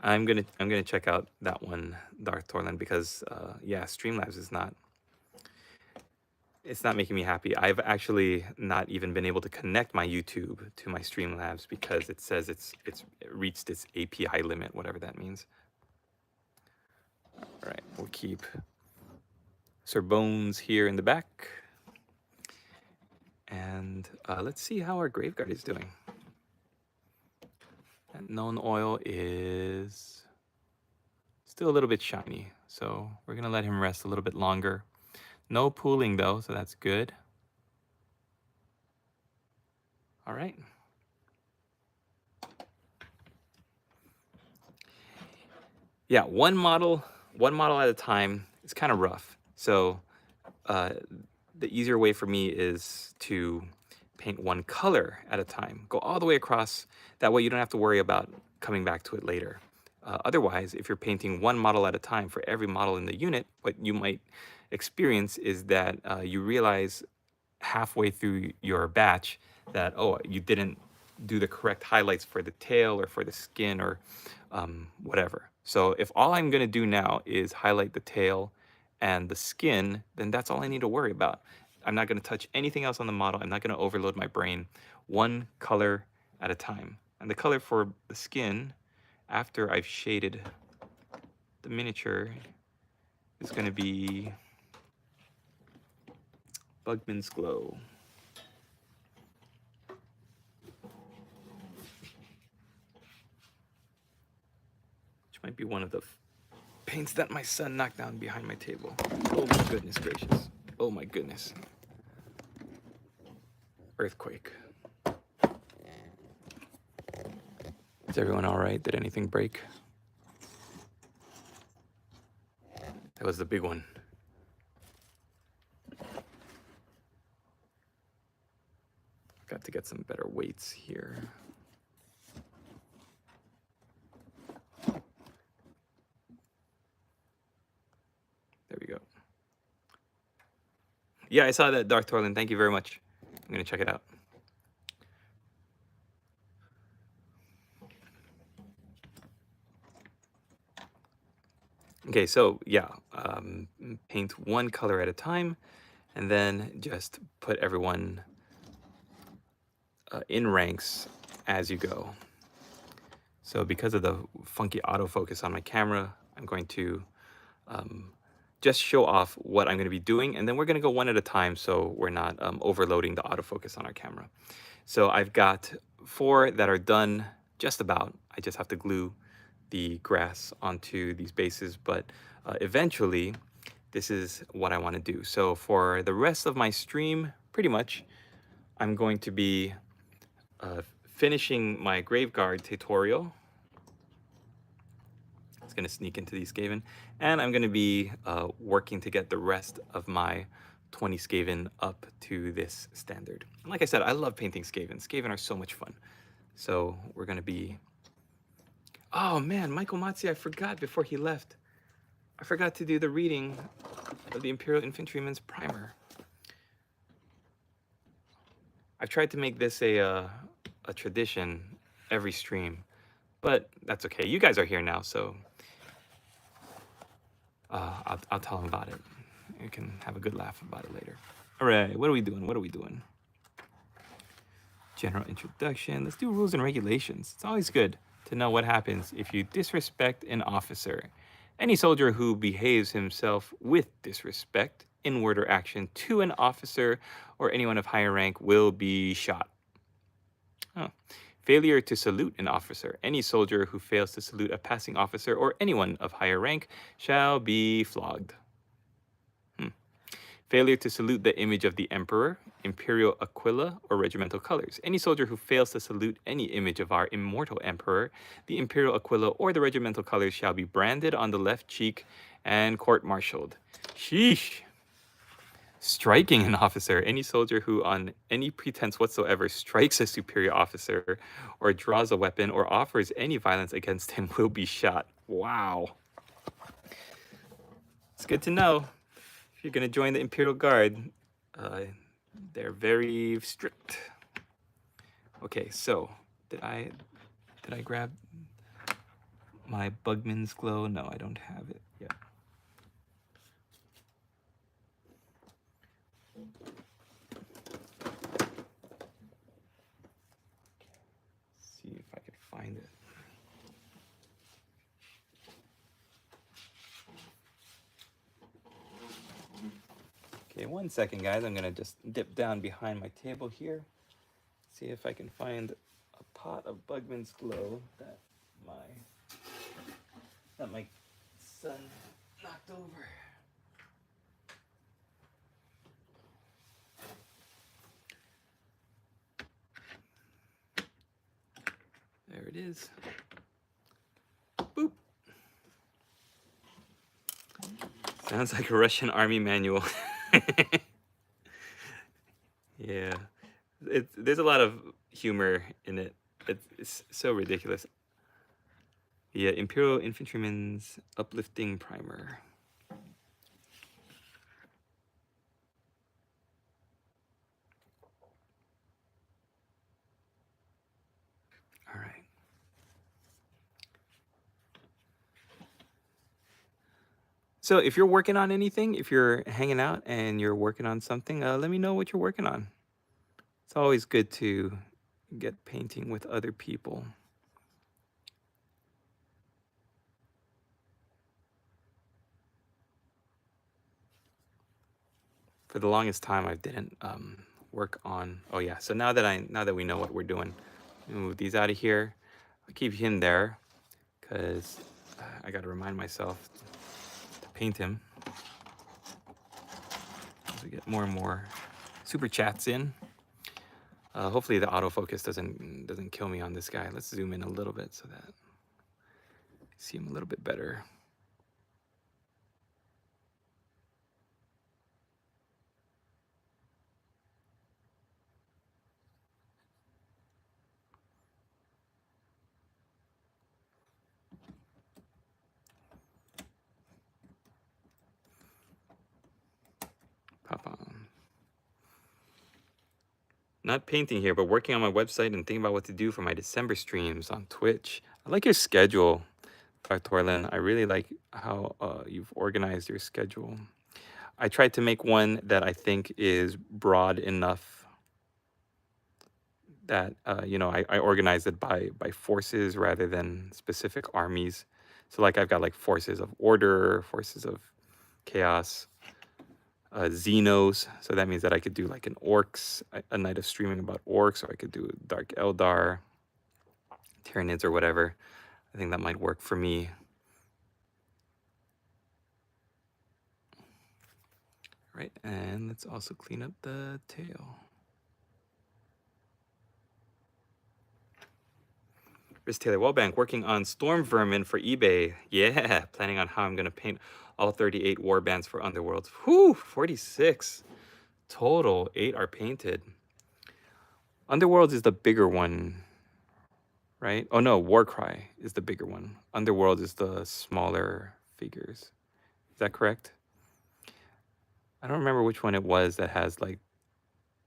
I'm gonna check out that one, Taetorial, because yeah, Streamlabs is not. It's not making me happy. I've actually not even been able to connect my YouTube to my Streamlabs because it says it's reached its API limit, whatever that means. All right, we'll keep Sir Bones here in the back. And let's see how our Graveguard is doing. That known oil is still a little bit shiny, so we're gonna let him rest a little bit longer. No pooling though, so that's good. All right. Yeah, one model at a time is kind of rough. So the easier way for me is to paint one color at a time. Go all the way across. That way you don't have to worry about coming back to it later. Otherwise, if you're painting one model at a time for every model in the unit, what you might experience is that you realize halfway through your batch that, oh, you didn't do the correct highlights for the tail or for the skin or whatever. So if all I'm gonna do now is highlight the tail and the skin, then that's all I need to worry about. I'm not gonna touch anything else on the model. I'm not gonna overload my brain. One color at a time. And the color for the skin, after I've shaded the miniature, is gonna be Bugman's Glow. Which might be one of the paints that my son knocked down behind my table. Oh my goodness gracious. Oh my goodness. Earthquake. Is everyone all right? Did anything break? That was the big one. Got to get some better weights here. There we go. Yeah, I saw that, Dark Torlin. Thank you very much. I'm gonna check it out. Okay, so yeah, paint one color at a time, and then just put everyone in ranks as you go. So because of the funky autofocus on my camera, I'm going to just show off what I'm going to be doing, and then we're going to go one at a time so we're not overloading the autofocus on our camera. So I've got 4 that are done just about. I just have to glue the grass onto these bases, but eventually this is what I want to do. So for the rest of my stream, pretty much, I'm going to be finishing my Graveguard tutorial. It's going to sneak into these Skaven, and I'm going to be working to get the rest of my 20 Skaven up to this standard. And like I said, I love painting Skaven. Skaven are so much fun. So we're going to be... Oh man, Michael Matzi, I forgot before he left. I forgot to do the reading of the Imperial Infantryman's Primer. I've tried to make this a tradition every stream, but that's okay. You guys are here now, so I'll tell them about it. You can have a good laugh about it later. All right, what are we doing? What are we doing? General introduction. Let's do rules and regulations. It's always good to know what happens if you disrespect an officer. Any soldier who behaves himself with disrespect in word or action to an officer or anyone of higher rank will be shot. Oh. Failure to salute an officer. Any soldier who fails to salute a passing officer or anyone of higher rank shall be flogged. Failure to salute the image of the emperor, imperial aquila, or regimental colors. Any soldier who fails to salute any image of our immortal emperor, the imperial aquila, or the regimental colors shall be branded on the left cheek and court-martialed. Sheesh. Striking an officer. Any soldier who on any pretense whatsoever strikes a superior officer or draws a weapon or offers any violence against him will be shot. Wow. It's good to know. If you're going to join the Imperial Guard, They're very strict. Okay, so did I grab my Bugman's Glow? No, I don't have it yet. See if I can find it. Okay, 1 second, guys. I'm gonna just dip down behind my table here, see if I can find a pot of Bugman's Glow that my son knocked over. There it is. Boop. Sounds like a Russian army manual. Yeah, there's a lot of humor in it. It's so ridiculous. Yeah, Imperial Infantryman's Uplifting Primer. All right. So if you're working on anything, if you're hanging out and you're working on something, let me know what you're working on. It's always good to get painting with other people. For the longest time, I didn't work on. Oh yeah. So now that we know what we're doing, move these out of here. I'll keep him there because I got to remind myself to paint him. As we get more and more super chats in. Hopefully the autofocus doesn't kill me on this guy. Let's zoom in a little bit so that you see him a little bit better. Pop on. Not painting here, but working on my website and thinking about what to do for my December streams on Twitch. I like your schedule, Taetorial. I really like how you've organized your schedule. I tried to make one that I think is broad enough that you know, I organized it by forces rather than specific armies. So like I've got like forces of order, forces of chaos, Xenos, so that means that I could do like an orcs, a night of streaming about orcs, or I could do Dark Eldar, Tyranids, or whatever. I think that might work for me. Right, and let's also clean up the tail. Chris Taylor Wellbank working on Storm Vermin for eBay. Yeah, planning on how I'm gonna paint all 38 warbands for Underworlds. Whew, 46 total. 8 are painted. Underworlds is the bigger one, right? Oh no, Warcry is the bigger one. Underworld is the smaller figures. Is that correct? I don't remember which one it was that has like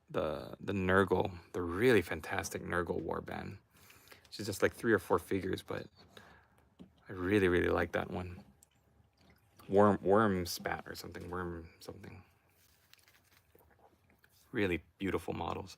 the Nurgle, the really fantastic Nurgle warband. It's just like 3 or 4 figures, but I really, really like that one. Worm spat or something, worm something. Really beautiful models.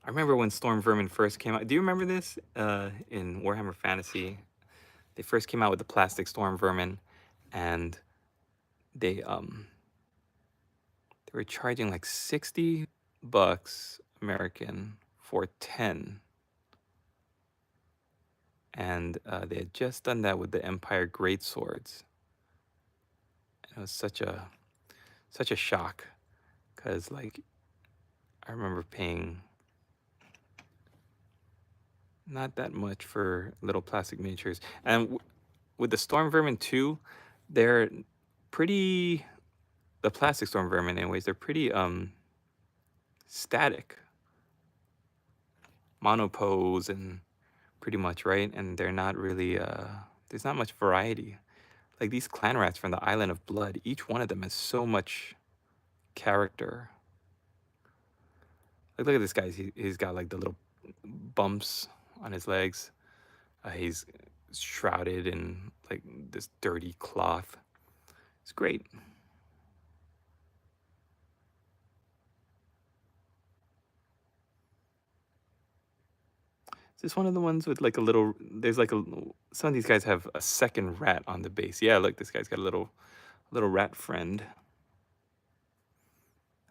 I remember when Storm Vermin first came out. Do you remember this in Warhammer Fantasy? They first came out with the plastic Storm Vermin, and they were charging like $60 American for 10. And they had just done that with the Empire Great Swords. It was such a shock, because like I remember paying not that much for little plastic miniatures. And with the Storm Vermin 2, they're pretty, the plastic Storm Vermin anyways, they're pretty static. Monopose and pretty much, right? And they're not really, there's not much variety. Like these clan rats from the Island of Blood, each one of them has so much character. Like, look at this guy. He's got like the little bumps on his legs. He's shrouded in like this dirty cloth. It's great. Is this one of the ones with like a little, there's like some of these guys have a second rat on the base. Yeah, look, this guy's got a little rat friend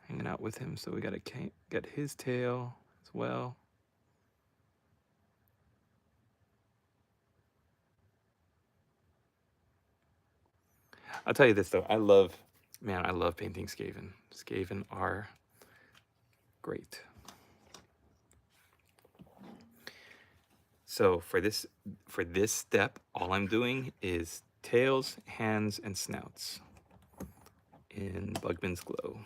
hanging out with him. So we gotta get his tail as well. I'll tell you this though, I love painting Skaven. Skaven are great. So for this step, all I'm doing is tails, hands, and snouts in Bugman's Glow.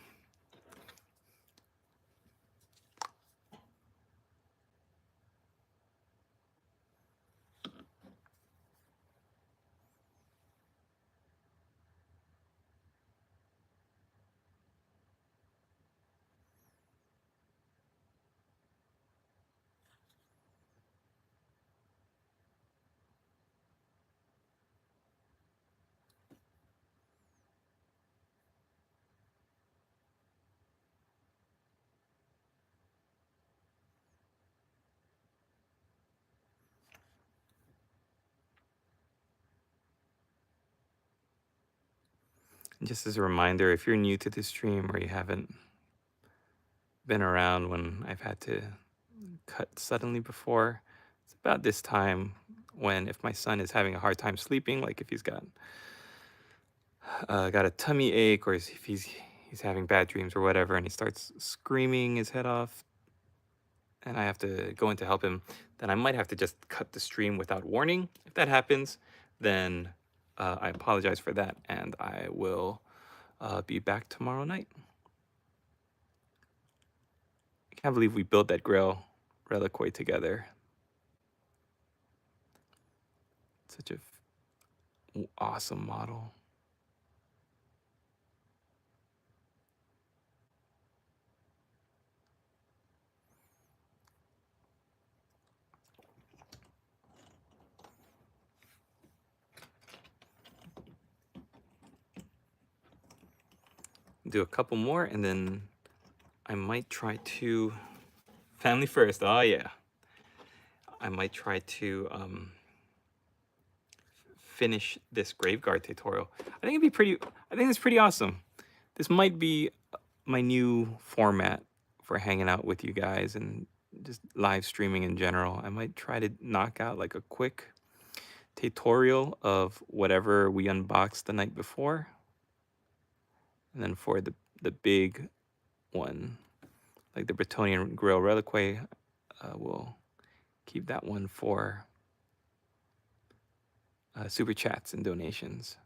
And just as a reminder, if you're new to this stream or you haven't been around when I've had to cut suddenly before, it's about this time when if my son is having a hard time sleeping, like if he's got a tummy ache, or if he's having bad dreams or whatever, and he starts screaming his head off, and I have to go in to help him, then I might have to just cut the stream without warning. If that happens, then I apologize for that, and I will be back tomorrow night. I can't believe we built that Grail Reliquae together. Such a awesome model. Do a couple more, and then I might try to family first. Oh yeah, I might try to finish this Graveguard tutorial. I think it'd be pretty. I think it's pretty awesome. This might be my new format for hanging out with you guys and just live streaming in general. I might try to knock out like a quick tutorial of whatever we unboxed the night before. And then for the big one, like the Bretonnian Grail Reliquae, we'll keep that one for super chats and donations.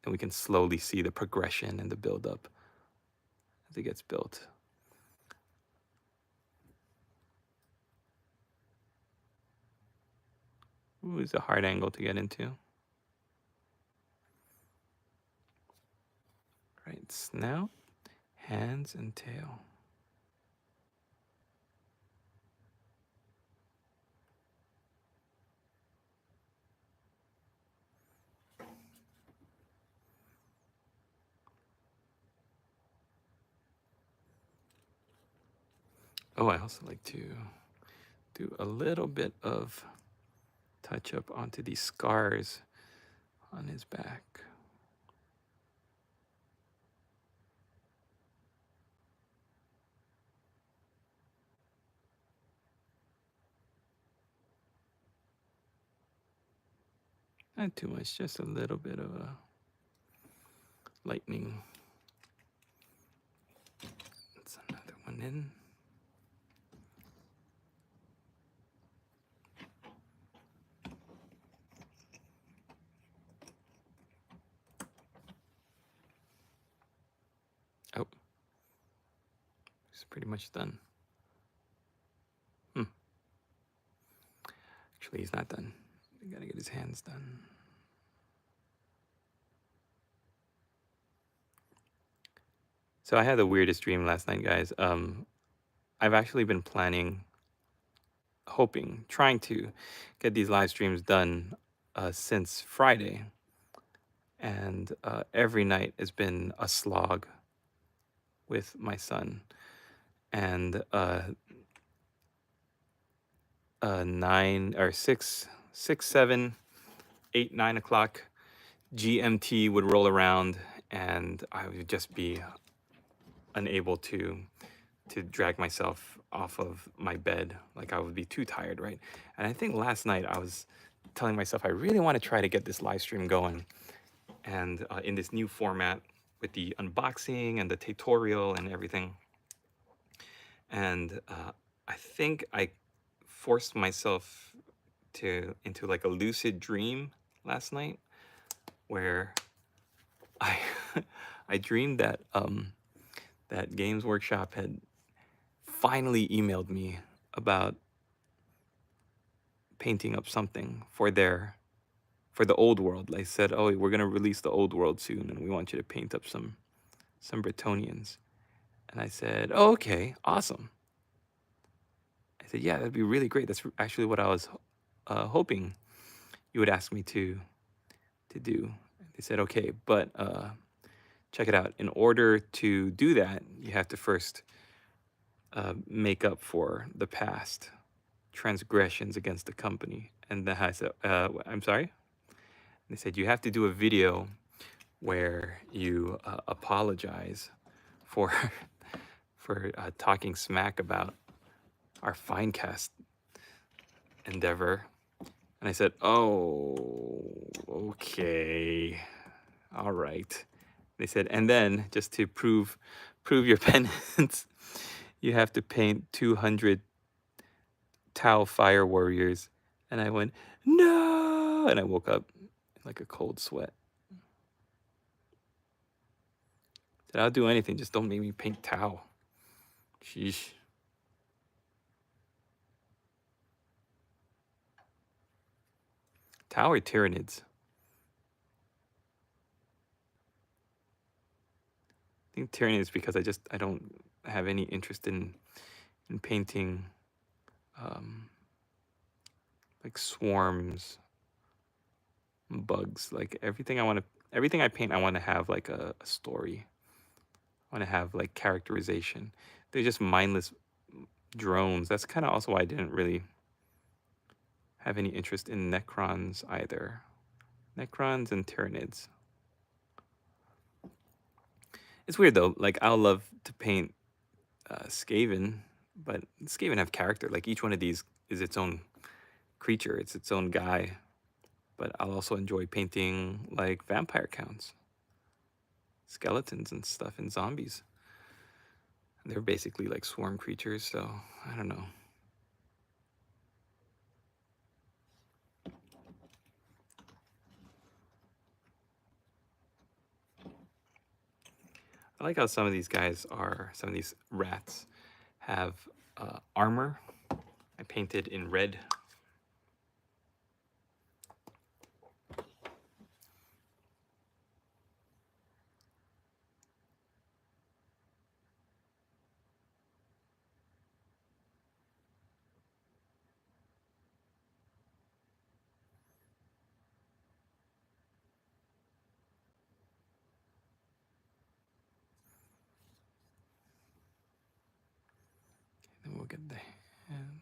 And we can slowly see the progression and the build up as it gets built. Ooh, it's a hard angle to get into. Right, snout, hands, and tail. Oh, I also like to do a little bit of touch up onto these scars on his back. Not too much, just a little bit of a lightning. That's another one in. Oh, it's pretty much done. Actually, he's not done. He gotta get his hands done. So I had the weirdest dream last night, guys. I've actually been planning, hoping, trying to get these live streams done since Friday. And every night has been a slog with my son. And 9 or 6, 7, 8, 9 o'clock GMT would roll around, and I would just be unable to drag myself off of my bed. Like I would be too tired, right? And I think last night I was telling myself I really want to try to get this live stream going, and in this new format with the unboxing and the tutorial and everything. And I think I forced myself into like a lucid dream last night, where I I dreamed that that Games Workshop had finally emailed me about painting up something for the old world. They said, "Oh, we're gonna release the old world soon, and we want you to paint up some Bretonnians." And I said, "Oh, okay, awesome." I said, "Yeah, that'd be really great. That's actually what I was hoping you would ask me to do." They said, "Okay, but check it out. In order to do that, you have to first make up for the past transgressions against the company." And then I said, "I'm sorry?" They said, "You have to do a video where you apologize for for talking smack about our Finecast endeavor." And I said, "Oh, okay, all right." They said, "And then just to prove your penance, you have to paint 200 Tau fire warriors." And I went, "No!" And I woke up like a cold sweat. I said, "I'll do anything, just don't make me paint Tau." Sheesh. Tau or Tyranids? I think Tyranids because I don't have any interest in painting like swarms, bugs. Like everything I paint, I want to have like a story. I want to have like characterization. They're just mindless drones. That's kind of also why I didn't really have any interest in Necrons either. Necrons and Tyranids. It's weird though. Like I'll love to paint Skaven, but Skaven have character. Like each one of these is its own creature. It's its own guy. But I'll also enjoy painting like vampire counts, skeletons and stuff, and zombies. And they're basically like swarm creatures, so I don't know. I like how some of these rats have armor. I painted in red. Then we'll get the hands.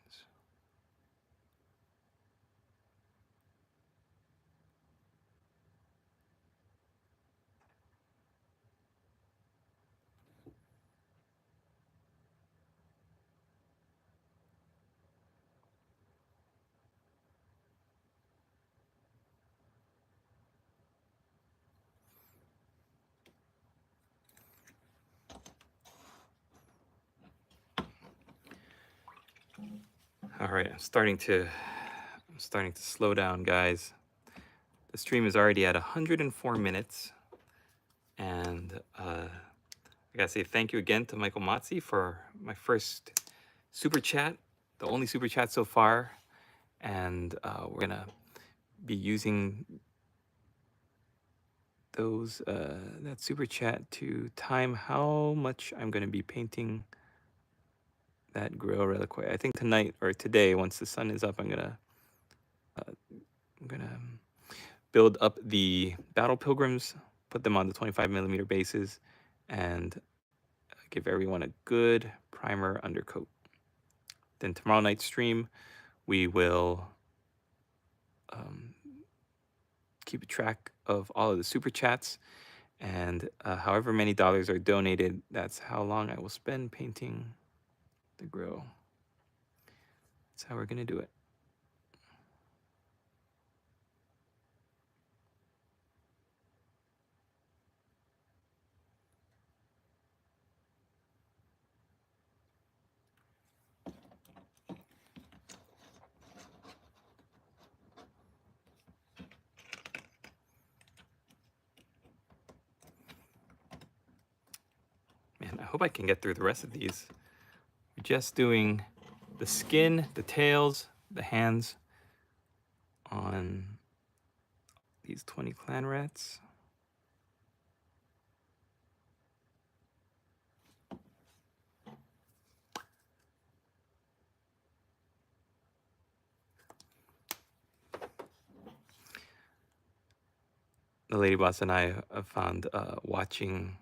All right, I'm starting to slow down, guys. The stream is already at 104 minutes, and I gotta say thank you again to Michael Motzi for my first super chat, the only super chat so far, and we're gonna be using those that super chat to time how much I'm gonna be painting that Grail Reliquae. I think tonight or today, once the sun is up, I'm gonna build up the Battle Pilgrims, put them on the 25mm bases, and give everyone a good primer undercoat. Then tomorrow night's stream, we will keep a track of all of the super chats, and however many dollars are donated, that's how long I will spend painting the Grail. That's how we're gonna do it. Man, I hope I can get through the rest of these. We're just doing the skin, the tails, the hands on these 20 clan rats. The Lady Boss and I have found watching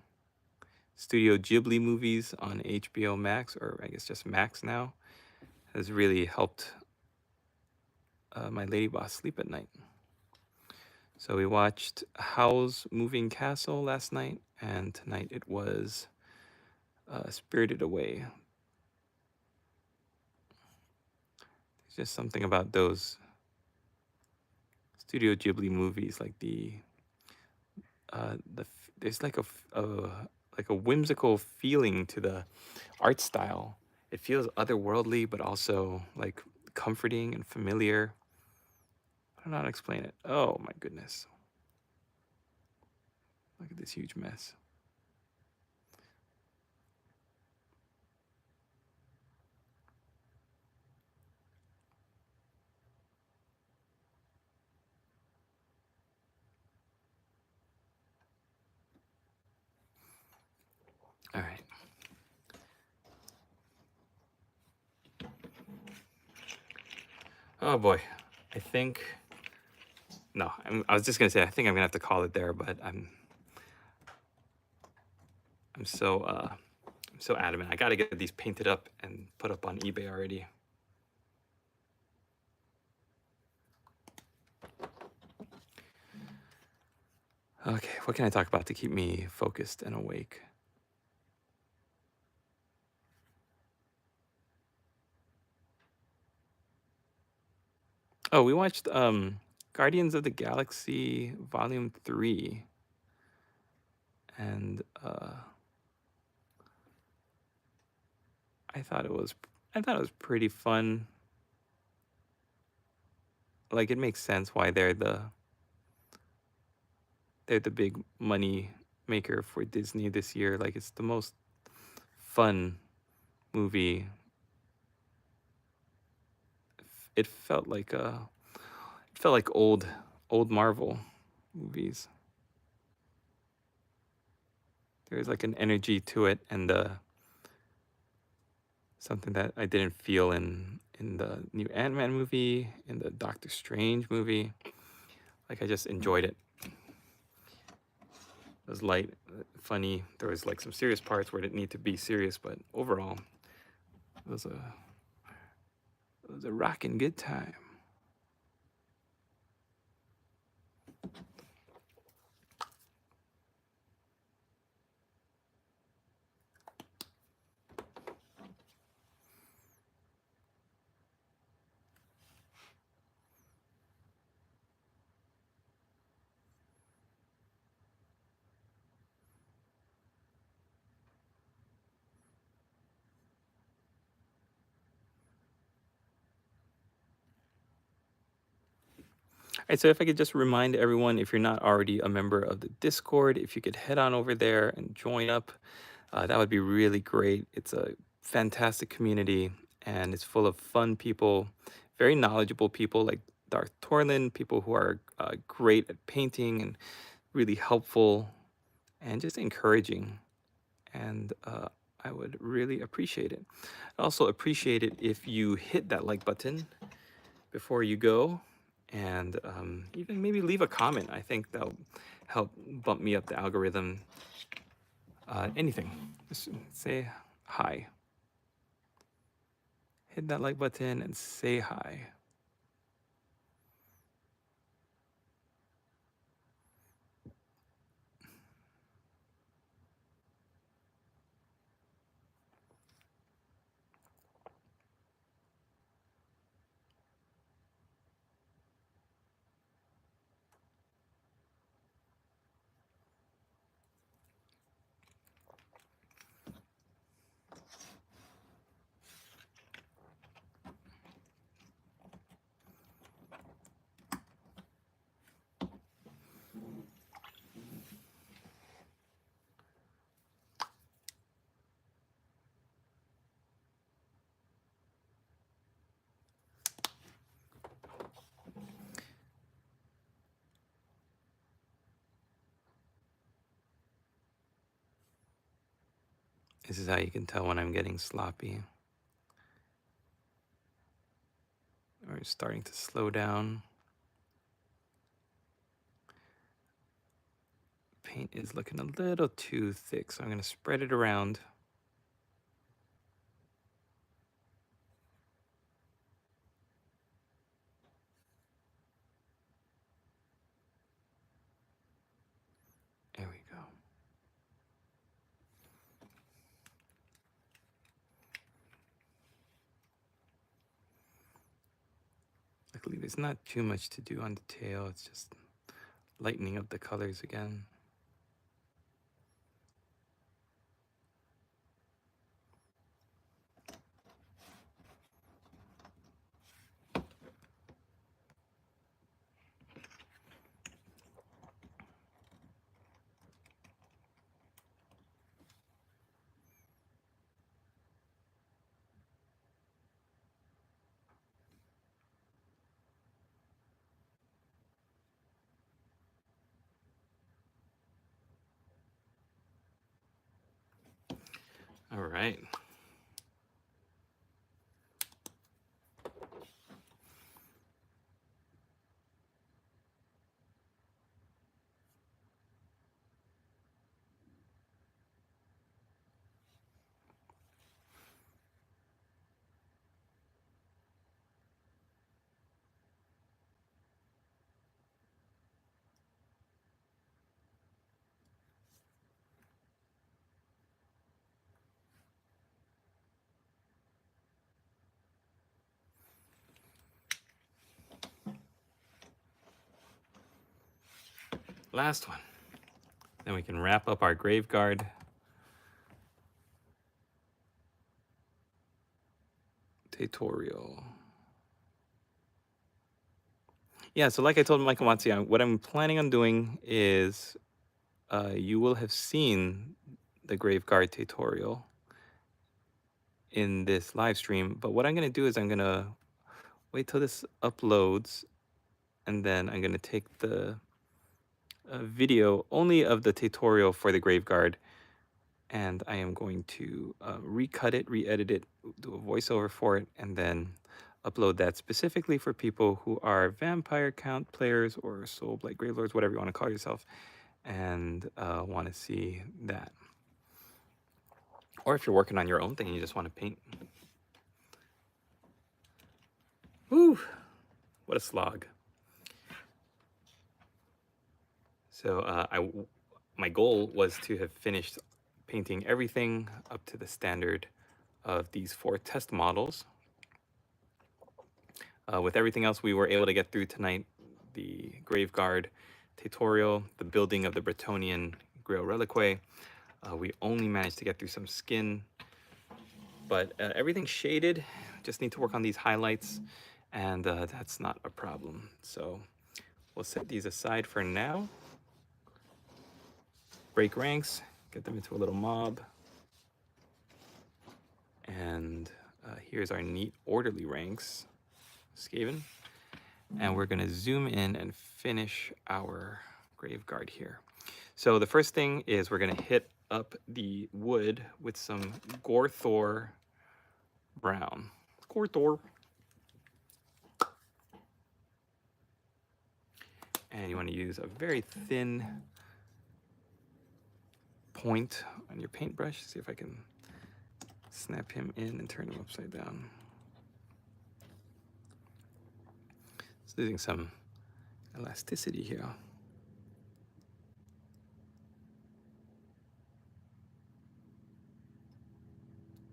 Studio Ghibli movies on HBO Max, or I guess just Max now, has really helped my Lady Boss sleep at night. So we watched Howl's Moving Castle last night, and tonight it was Spirited Away. There's just something about those Studio Ghibli movies, like there's like a whimsical feeling to the art style. It feels otherworldly, but also like comforting and familiar. I don't know how to explain it. Oh my goodness. Look at this huge mess. All right. Oh boy. I think, no, I was just gonna say, I think I'm gonna have to call it there, but I'm so adamant. I gotta get these painted up and put up on eBay already. Okay, what can I talk about to keep me focused and awake? Oh, we watched Guardians of the Galaxy Volume 3. And I thought it was pretty fun. Like, it makes sense why they're the big money maker for Disney this year. Like, it's the most fun movie. It felt like old Marvel movies. There's like an energy to it, and something that I didn't feel in the new Ant-Man movie, in the Doctor Strange movie. Like, I just enjoyed it. It was light, funny. There was like some serious parts where it didn't need to be serious, but overall, it was a rocking good time. All right, so if I could just remind everyone, if you're not already a member of the Discord, if you could head on over there and join up, that would be really great. It's a fantastic community, and it's full of fun people, very knowledgeable people like Taetorial, people who are great at painting and really helpful and just encouraging. And I would really appreciate it. I also appreciate it if you hit that like button before you go, and even maybe leave a comment. I think that'll help bump me up the algorithm. Anything, just say hi. Hit that like button and say hi. This is how you can tell when I'm getting sloppy or starting to slow down. Paint is looking a little too thick, so I'm going to spread it around. There we go. Luckily, there's not too much to do on the tail. It's just lightening up the colors again. All right. Last one. Then we can wrap up our Graveguard. Taetorial. Yeah, so like I told Michael Matsuya, what I'm planning on doing is you will have seen the Graveguard tutorial in this live stream, but what I'm going to do is I'm going to wait till this uploads, and then I'm going to take the video only of the tutorial for the Graveguard, and I am going to recut it, re-edit it, do a voiceover for it, and then upload that specifically for people who are vampire count players or Soulblight Gravelords, whatever you want to call yourself, and want to see that. Or if you're working on your own thing and you just want to paint. Whew, what a slog. So my goal was to have finished painting everything up to the standard of these 4 test models. With everything else we were able to get through tonight, the Graveguard tutorial, the building of the Bretonnian Grail Reliquae, we only managed to get through some skin, but everything's shaded. Just need to work on these highlights, and that's not a problem. So we'll set these aside for now. Break ranks, get them into a little mob. And here's our neat orderly ranks. Skaven. And we're going to zoom in and finish our Graveguard here. So the first thing is we're going to hit up the wood with some Gore brown. Gore. And you want to use a very thin point on your paintbrush. See if I can snap him in and turn him upside down. It's losing some elasticity here.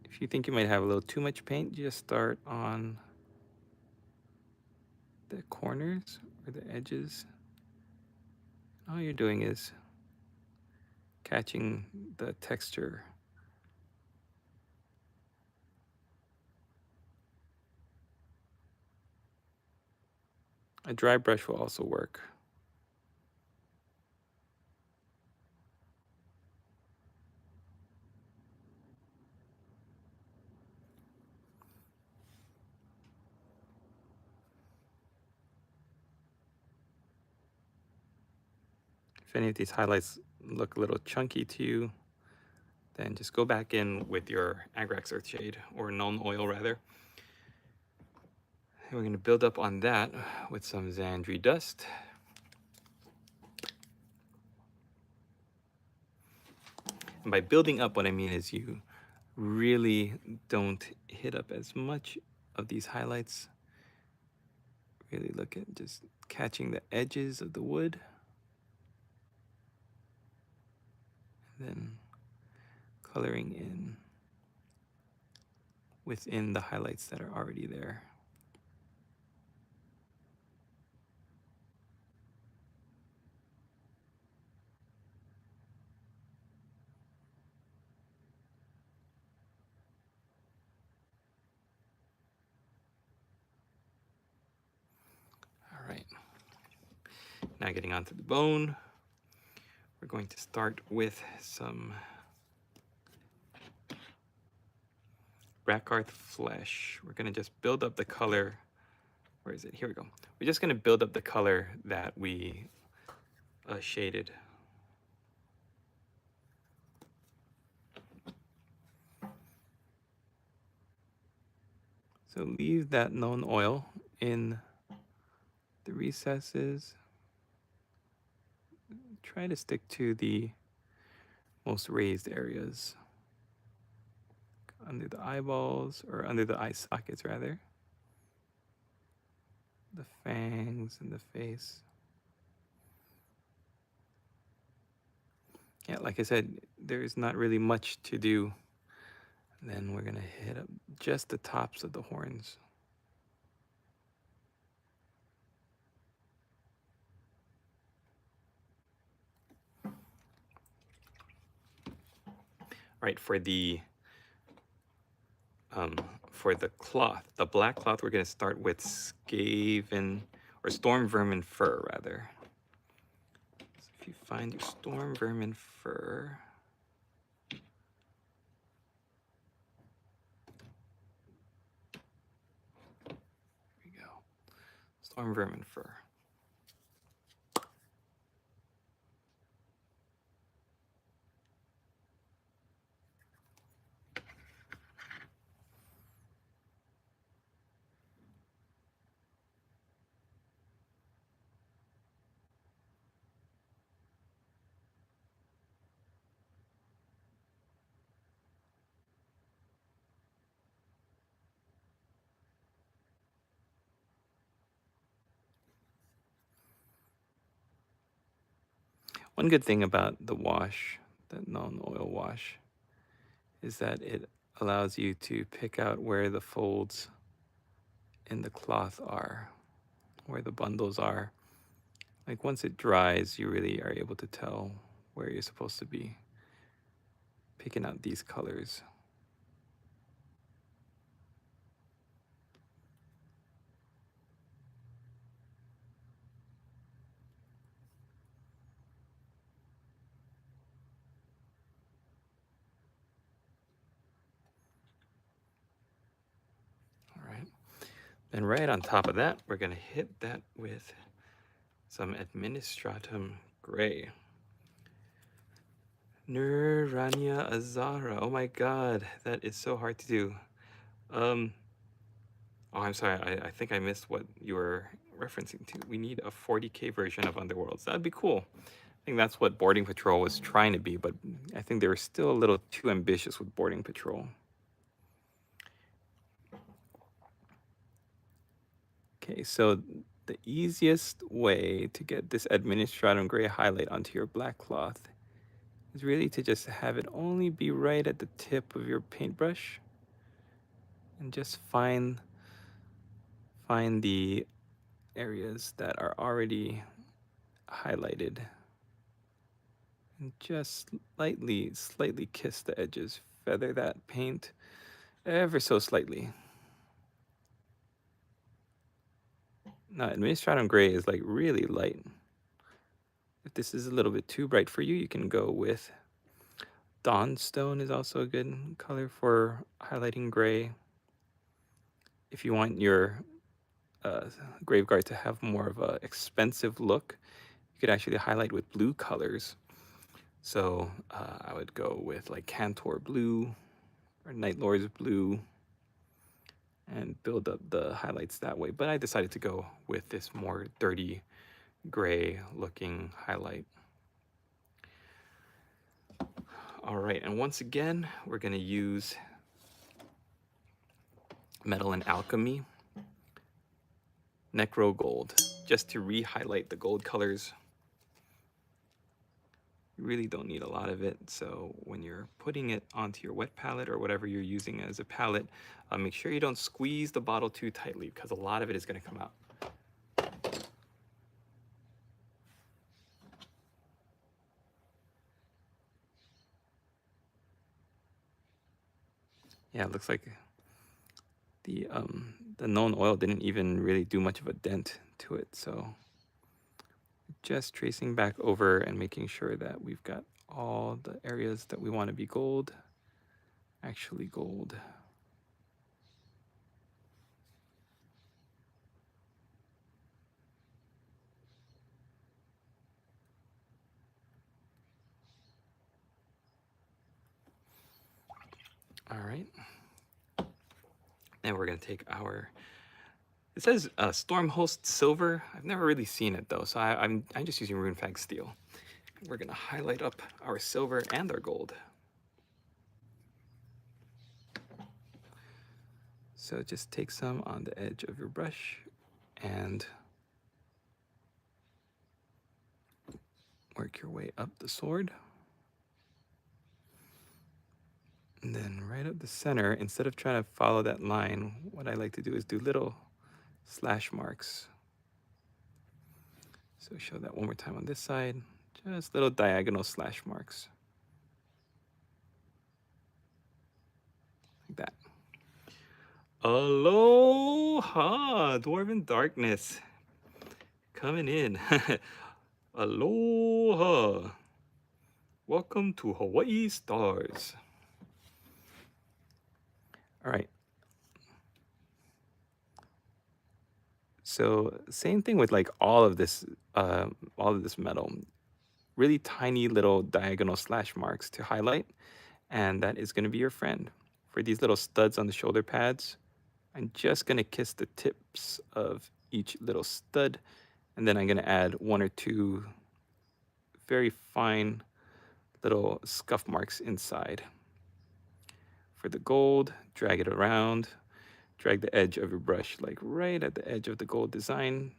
If you think you might have a little too much paint, just start on the corners or the edges. All you're doing is catching the texture. A dry brush will also work. If any of these highlights look a little chunky to you, then just go back in with your Agrax Earthshade, or Nuln Oil rather. And we're going to build up on that with some Xandri Dust. And by building up, what I mean is you really don't hit up as much of these highlights. Really look at just catching the edges of the wood. And then coloring in within the highlights that are already there. All right. Now getting onto the bone, we're going to start with some Rakarth flesh. We're going to just build up the color. Where is it? Here we go. We're just going to build up the color that we shaded. So leave that known oil in the recesses. Try to stick to the most raised areas. Under the eyeballs, or under the eye sockets rather. The fangs and the face. Yeah, like I said, there's not really much to do. And then we're gonna hit up just the tops of the horns. Right, for the cloth, the black cloth, we're gonna start with Skaven, or Storm Vermin fur rather. So if you find your Storm Vermin fur, here we go, Storm Vermin fur. One good thing about the wash, the non-oil wash, is that it allows you to pick out where the folds in the cloth are, where the bundles are. Like once it dries, you really are able to tell where you're supposed to be picking out these colors. All right. Then right on top of that, we're gonna hit that with some Administratum Gray. Nurania Azara. Oh my god, that is so hard to do. Oh, I'm sorry, I think I missed what you were referencing to. We need a 40k version of Underworlds. That'd be cool. I think that's what Boarding Patrol was trying to be, but I think they were still a little too ambitious with Boarding Patrol. Okay, so the easiest way to get this Administratum Gray highlight onto your black cloth is really to just have it only be right at the tip of your paintbrush, and just find the areas that are already highlighted, and just slightly kiss the edges, feather that paint ever so slightly. Now, Administratum Gray is like really light. If this is a little bit too bright for you, you can go with Dawnstone is also a good color for highlighting gray. If you want your Graveguard to have more of an expensive look, you could actually highlight with blue colors. So I would go with like Cantor Blue or Night Lord's Blue and build up the highlights that way. But I decided to go with this more dirty gray looking highlight. All right, and once again, we're gonna use Metal and Alchemy Necro Gold just to re-highlight the gold colors. You really don't need a lot of it, so when you're putting it onto your wet palette or whatever you're using as a palette, make sure you don't squeeze the bottle too tightly because a lot of it is gonna come out. Yeah, it looks like the known oil didn't even really do much of a dent to it, so just tracing back over and making sure that we've got all the areas that we want to be gold, actually gold. All right. And we're going to take our, it says Stormhost Silver. I've never really seen it though, so I'm just using Runefag Steel. We're going to highlight up our silver and our gold. So just take some on the edge of your brush and work your way up the sword. And then right up the center, instead of trying to follow that line, what I like to do is do little slash marks. So show that one more time on this side, just little diagonal slash marks. Like that. Aloha, Dwarven Darkness. Coming in. Aloha. Welcome to Hawaii Stars. All right. So same thing with like all of this metal. Really tiny little diagonal slash marks to highlight, and that is going to be your friend. For these little studs on the shoulder pads, I'm just going to kiss the tips of each little stud, and then I'm going to add one or two very fine little scuff marks inside. For the gold, drag it around, drag the edge of your brush like right at the edge of the gold design.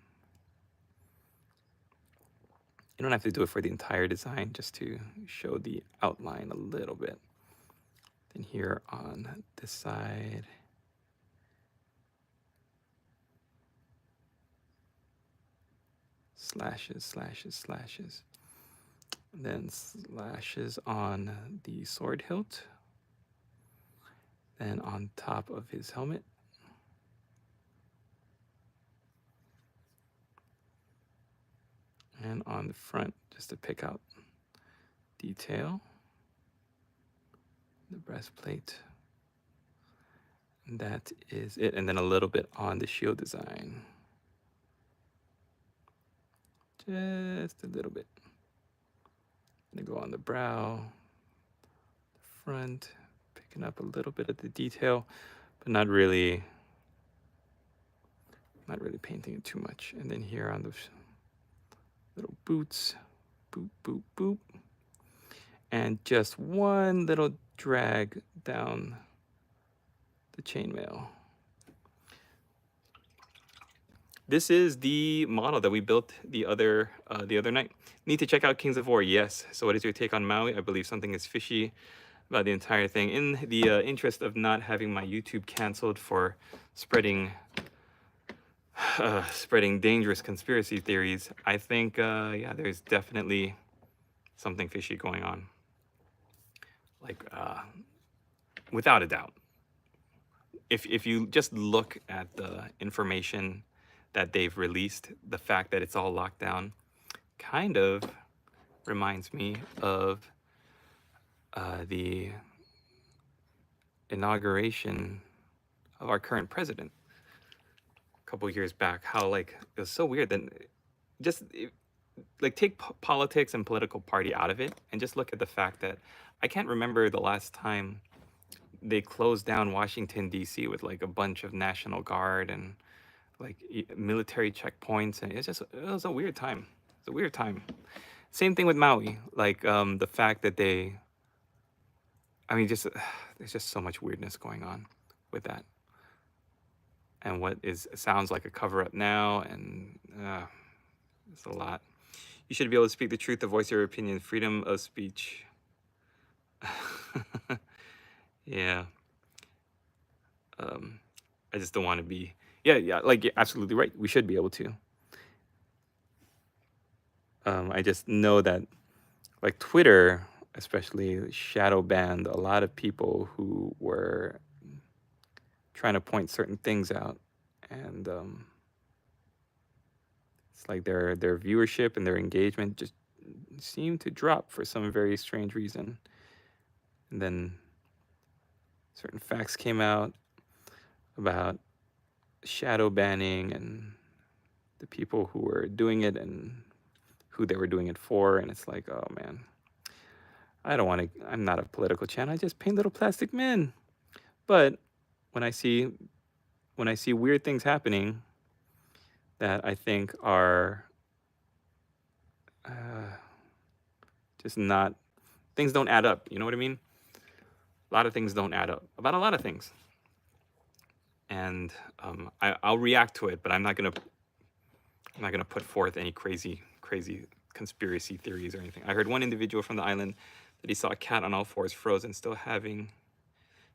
You don't have to do it for the entire design, just to show the outline a little bit. Then here on this side, slashes, slashes, slashes. And then slashes on the sword hilt. Then on top of his helmet. And on the front, just to pick out detail. The breastplate. that is it. And then a little bit on the shield design. Just a little bit. Gonna go on the brow, the front, picking up a little bit of the detail, but not really painting it too much. And then here on the little boots, boop, boop, boop. And just one little drag down the chainmail. This is the model that we built the other night. Need to check out Kings of War, yes. So what is your take on Maui? I believe something is fishy about the entire thing. In the interest of not having my YouTube canceled for spreading dangerous conspiracy theories, I think, yeah, there's definitely something fishy going on. Like, without a doubt. If you just look at the information that they've released, the fact that it's all locked down kind of reminds me of the inauguration of our current president a couple years back. How like it was so weird. Then just like take politics and political party out of it and just look at the fact that I can't remember the last time they closed down Washington D.C. with like a bunch of National Guard and like military checkpoints, and it was a weird time. It's a weird time. Same thing with Maui. Like the fact that they, I mean, just there's just so much weirdness going on with that, and what sounds like a cover up now, and it's a lot. You should be able to speak the truth, to voice your opinion, freedom of speech. Yeah. I just don't want to be. Yeah, like you're absolutely right. We should be able to. I just know that, like Twitter, especially, shadow banned a lot of people who were trying to point certain things out, and it's like their viewership and their engagement just seemed to drop for some very strange reason. And then certain facts came out about shadow banning and the people who were doing it and who they were doing it for, and it's like, oh man, I don't want to. I'm not a political channel. I just paint little plastic men. But when I see weird things happening that I think are just not, things don't add up. You know what I mean? A lot of things don't add up about a lot of things, and I'll react to it, but I'm not gonna put forth any crazy conspiracy theories or anything. I heard one individual from the island that he saw a cat on all fours, frozen, still having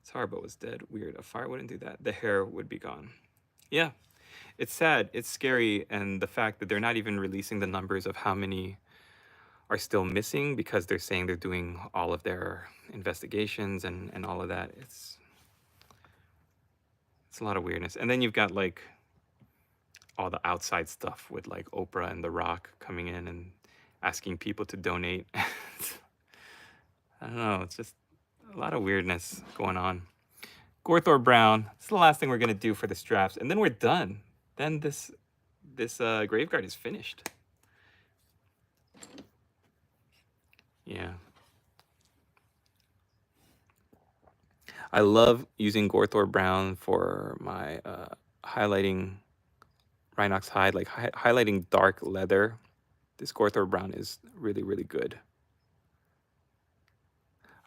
its heart, but was dead. Weird. A fire wouldn't do that. The hair would be gone. Yeah, it's sad. It's scary, and the fact that they're not even releasing the numbers of how many are still missing because they're saying they're doing all of their investigations and all of that. It's a lot of weirdness. And then you've got like all the outside stuff with like Oprah and The Rock coming in and asking people to donate. I don't know. It's just a lot of weirdness going on. Gore Brown. This is the last thing we're gonna do for the straps, and then we're done. Then this graveguard is finished. Yeah. I love using Gore Brown for my highlighting Rhinox hide, like highlighting dark leather. This Gore Brown is really, really good.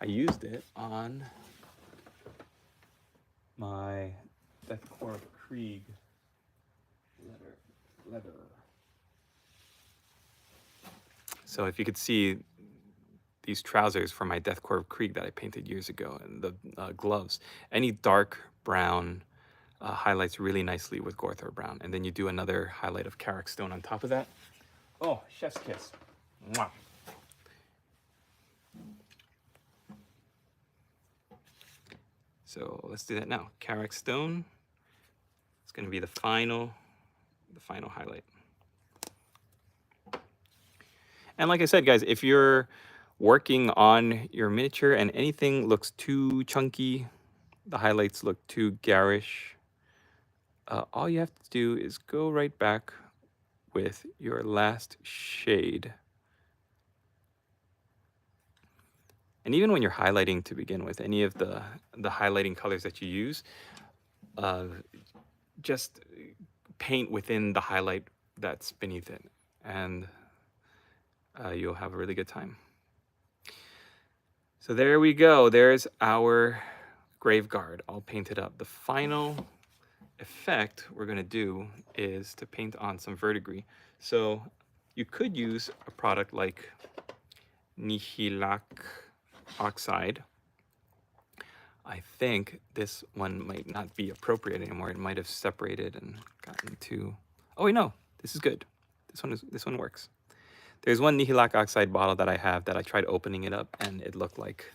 I used it on my Deathcore Krieg leather. So if you could see these trousers for my Deathcore Krieg that I painted years ago, and the gloves, any dark brown highlights really nicely with Gore Brown. And then you do another highlight of Carrick Stone on top of that. Oh, chef's kiss. Mwah. So let's do that now. Carrick Stone. It's going to be the final highlight. And like I said, guys, if you're working on your miniature and anything looks too chunky, the highlights look too garish, all you have to do is go right back with your last shade. And even when you're highlighting to begin with, any of the highlighting colors that you use, just paint within the highlight that's beneath it, and you'll have a really good time. So there we go. There's our grave guard all painted up. The final effect we're going to do is to paint on some verdigris. So you could use a product like Nihilac oxide. I think this one might not be appropriate anymore. It might have separated and gotten too... Oh wait, no, this is good. This one works. There's one Nihilac oxide bottle that I have that I tried opening it up, and it looked like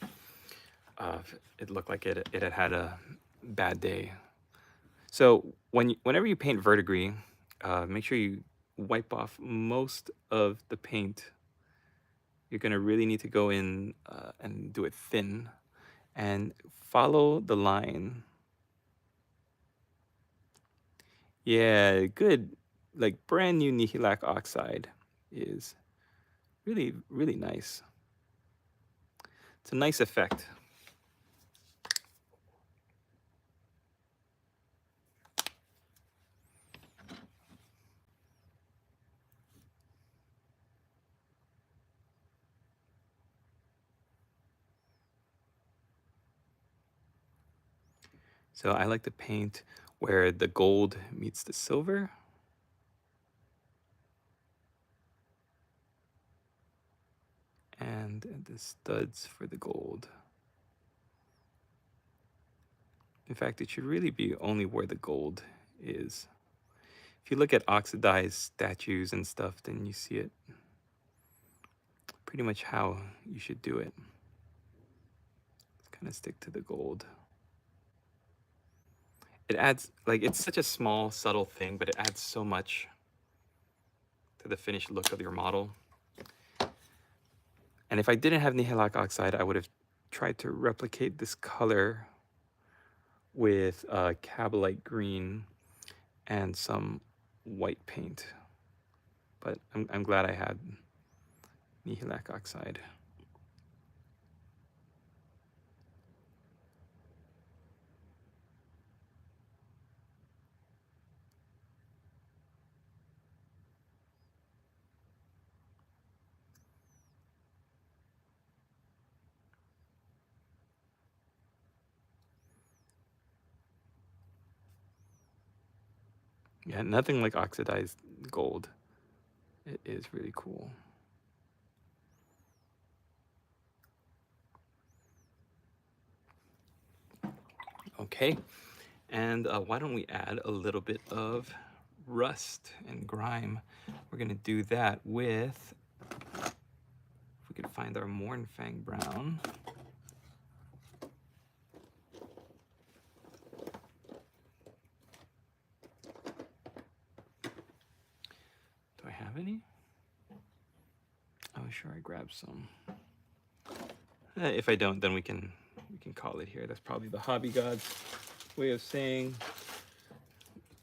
it had a bad day. So whenever you paint verdigris, make sure you wipe off most of the paint. You're gonna really need to go in and do it thin, and follow the line. Yeah, good. Like brand new Nihilac oxide is really, really nice. It's a nice effect. So I like to paint where the gold meets the silver. And the studs for the gold. In fact, it should really be only where the gold is. If you look at oxidized statues and stuff, then you see it pretty much how you should do it. Just kind of stick to the gold. It adds, like, it's such a small, subtle thing, but it adds so much to the finished look of your model. And if I didn't have Nihilac oxide, I would have tried to replicate this color with Cabalite green and some white paint. But I'm glad I had Nihilac oxide. Yeah, nothing like oxidized gold. It is really cool. Okay, and why don't we add a little bit of rust and grime? We're gonna do that with, if we can find our Mournfang brown. Do I have any? Oh, sure, I grabbed some. If I don't, then we can call it here. That's probably the hobby god's way of saying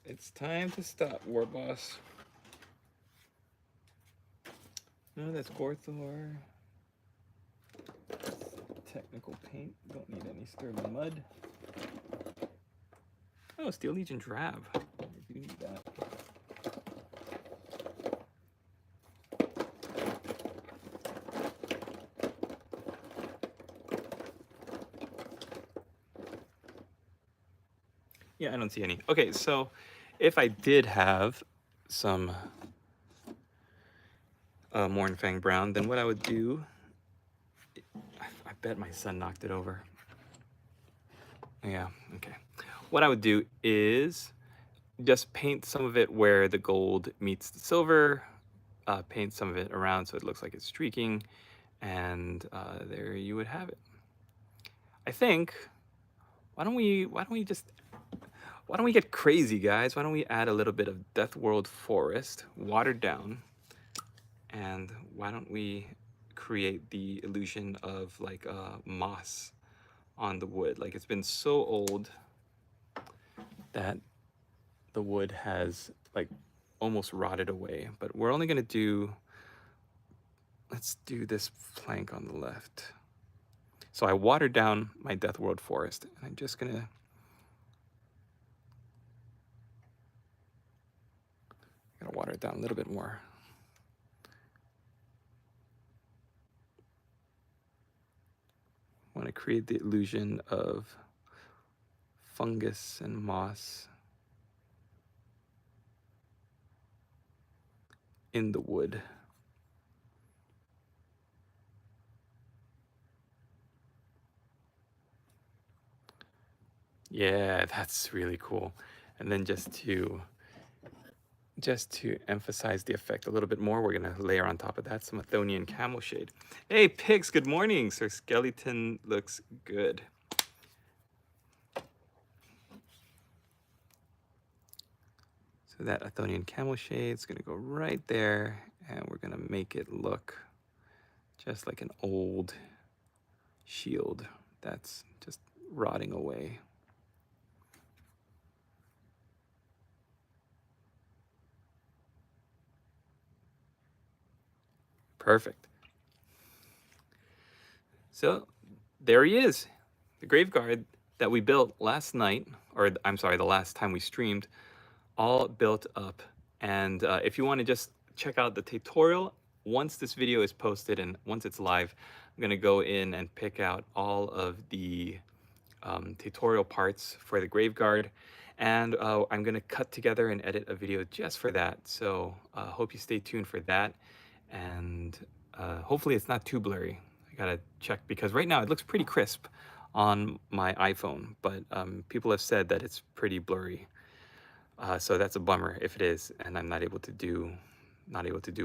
it's time to stop, Warboss. No, that's Gorthor. Technical paint. Don't need any sterling mud. Oh, Steel Legion Drab. I do need that. Yeah, I don't see any. Okay, so if I did have some Mournfang brown, then what I would do, I bet my son knocked it over. Yeah, okay. What I would do is just paint some of it where the gold meets the silver, paint some of it around so it looks like it's streaking, and there you would have it. I think, why don't we get crazy, guys? Why don't we add a little bit of Death World Forest, watered down, and why don't we create the illusion of like moss on the wood. Like, it's been so old that the wood has like almost rotted away. But we're only gonna do, let's do this plank on the left. So I watered down my Death World forest, and I'm just gonna water it down a little bit more. I want to create the illusion of fungus and moss in the wood. Yeah, that's really cool. And then just to emphasize the effect a little bit more, we're gonna layer on top of that some Athonian camel shade. Hey pigs, good morning. So skeleton looks good. So that Athonian camel shade is gonna go right there, and we're gonna make it look just like an old shield that's just rotting away. Perfect. So there he is, the grave guard that we built last night, or I'm sorry, the last time we streamed, all built up. And if you want to just check out the tutorial, once this video is posted and once it's live, I'm going to go in and pick out all of the tutorial parts for the grave guard. And I'm going to cut together and edit a video just for that. So hope you stay tuned for that. And hopefully it's not too blurry. I got to check because right now it looks pretty crisp on my iPhone, but people have said that it's pretty blurry. So that's a bummer if it is, and I'm not able to do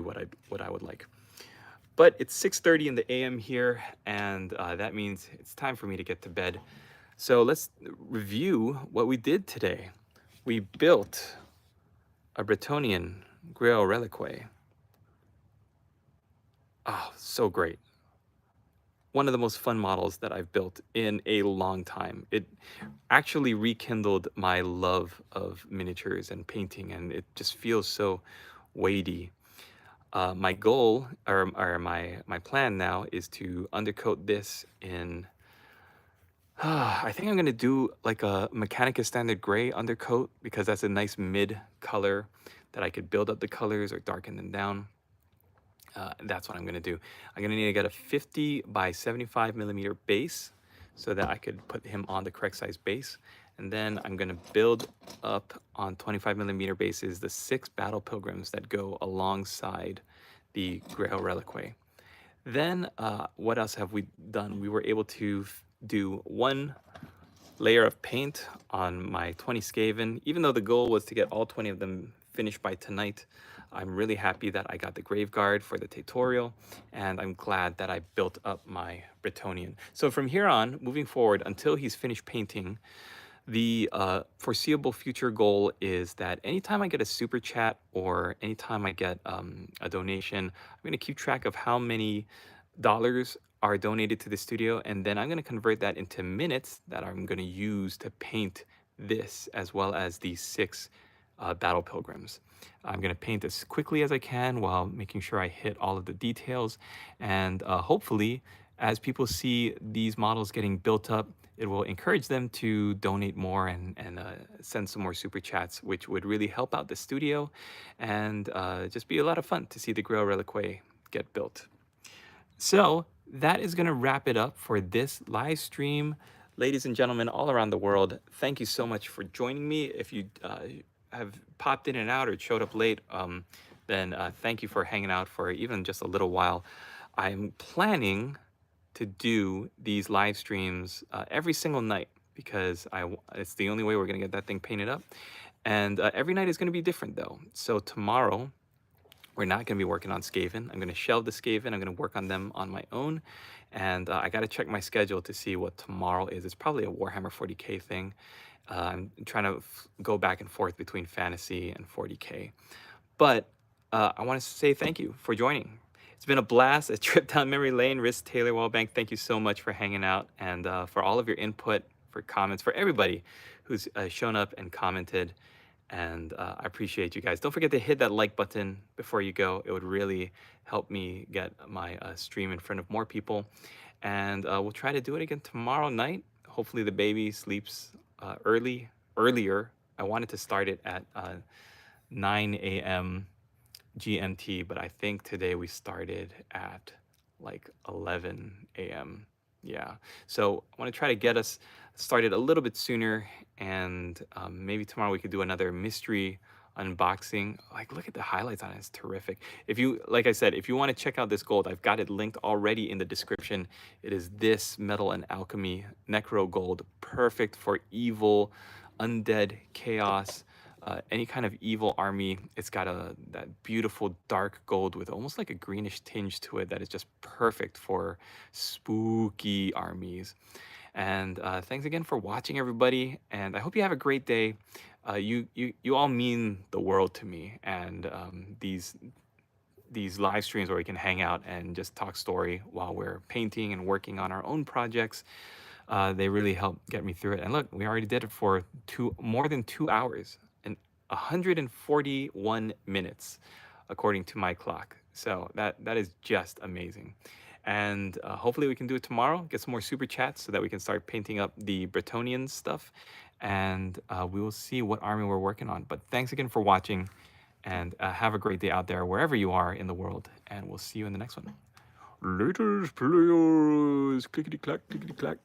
what I would like. But it's 6:30 in the AM here, and that means it's time for me to get to bed. So let's review what we did today. We built a Bretonnian Grail Reliquae. Oh, so great. One of the most fun models that I've built in a long time. It actually rekindled my love of miniatures and painting, and it just feels so weighty. My goal, or my plan now, is to undercoat this in, I think I'm gonna do like a Mechanica Standard Gray undercoat, because that's a nice mid color that I could build up the colors or darken them down. That's what I'm gonna do. I'm gonna need to get a 50 by 75 millimeter base so that I could put him on the correct size base. And then I'm gonna build up on 25 millimeter bases the 6 battle pilgrims that go alongside the Grail Reliquae. Then what else have we done? We were able to do 1 layer of paint on my 20 Skaven. Even though the goal was to get all 20 of them finished by tonight, I'm really happy that I got the grave guard for the tutorial, and I'm glad that I built up my Bretonnian. So from here on, moving forward, until he's finished painting, the foreseeable future goal is that anytime I get a super chat or anytime I get a donation, I'm going to keep track of how many dollars are donated to the studio, and then I'm going to convert that into minutes that I'm going to use to paint this, as well as these 6 battle pilgrims. I'm going to paint as quickly as I can while making sure I hit all of the details, and hopefully as people see these models getting built up, it will encourage them to donate more and send some more super chats, which would really help out the studio and just be a lot of fun to see the Grail Reliquae get built. So that is going to wrap it up for this live stream. Ladies and gentlemen all around the world, thank you so much for joining me. If you have popped in and out or showed up late, then thank you for hanging out for even just a little while. I'm planning to do these live streams every single night, because it's the only way we're going to get that thing painted up. And every night is going to be different though. So tomorrow, we're not going to be working on Skaven. I'm going to shelve the Skaven. I'm going to work on them on my own. And I got to check my schedule to see what tomorrow is. It's probably a Warhammer 40K thing. I'm trying to go back and forth between fantasy and 40K. But I want to say thank you for joining. It's been a blast, a trip down memory lane. Risk Taylor Wallbank, thank you so much for hanging out and for all of your input, for comments, for everybody who's shown up and commented. And I appreciate you guys. Don't forget to hit that like button before you go. It would really help me get my stream in front of more people. And we'll try to do it again tomorrow night. Hopefully the baby sleeps earlier. I wanted to start it at 9 a.m. GMT, but I think today we started at like 11 a.m. Yeah, so I want to try to get us started a little bit sooner, and maybe tomorrow we could do another mystery unboxing. Like, look at the highlights on it, it's terrific. If you, like I said, if you want to check out this gold, I've got it linked already in the description. It is this Metal and Alchemy Necro Gold, perfect for evil, undead, chaos, any kind of evil army. It's got that beautiful dark gold with almost like a greenish tinge to it that is just perfect for spooky armies. And thanks again for watching, everybody. And I hope you have a great day. You all mean the world to me. And these live streams where we can hang out and just talk story while we're painting and working on our own projects, they really help get me through it. And look, we already did it for more than 2 hours and 141 minutes, according to my clock. So that is just amazing. And hopefully we can do it tomorrow, get some more super chats so that we can start painting up the Bretonnian stuff. And we will see what army we're working on. But thanks again for watching, and have a great day out there wherever you are in the world. And we'll see you in the next one. Later, players. Clickety clack, clickety clack.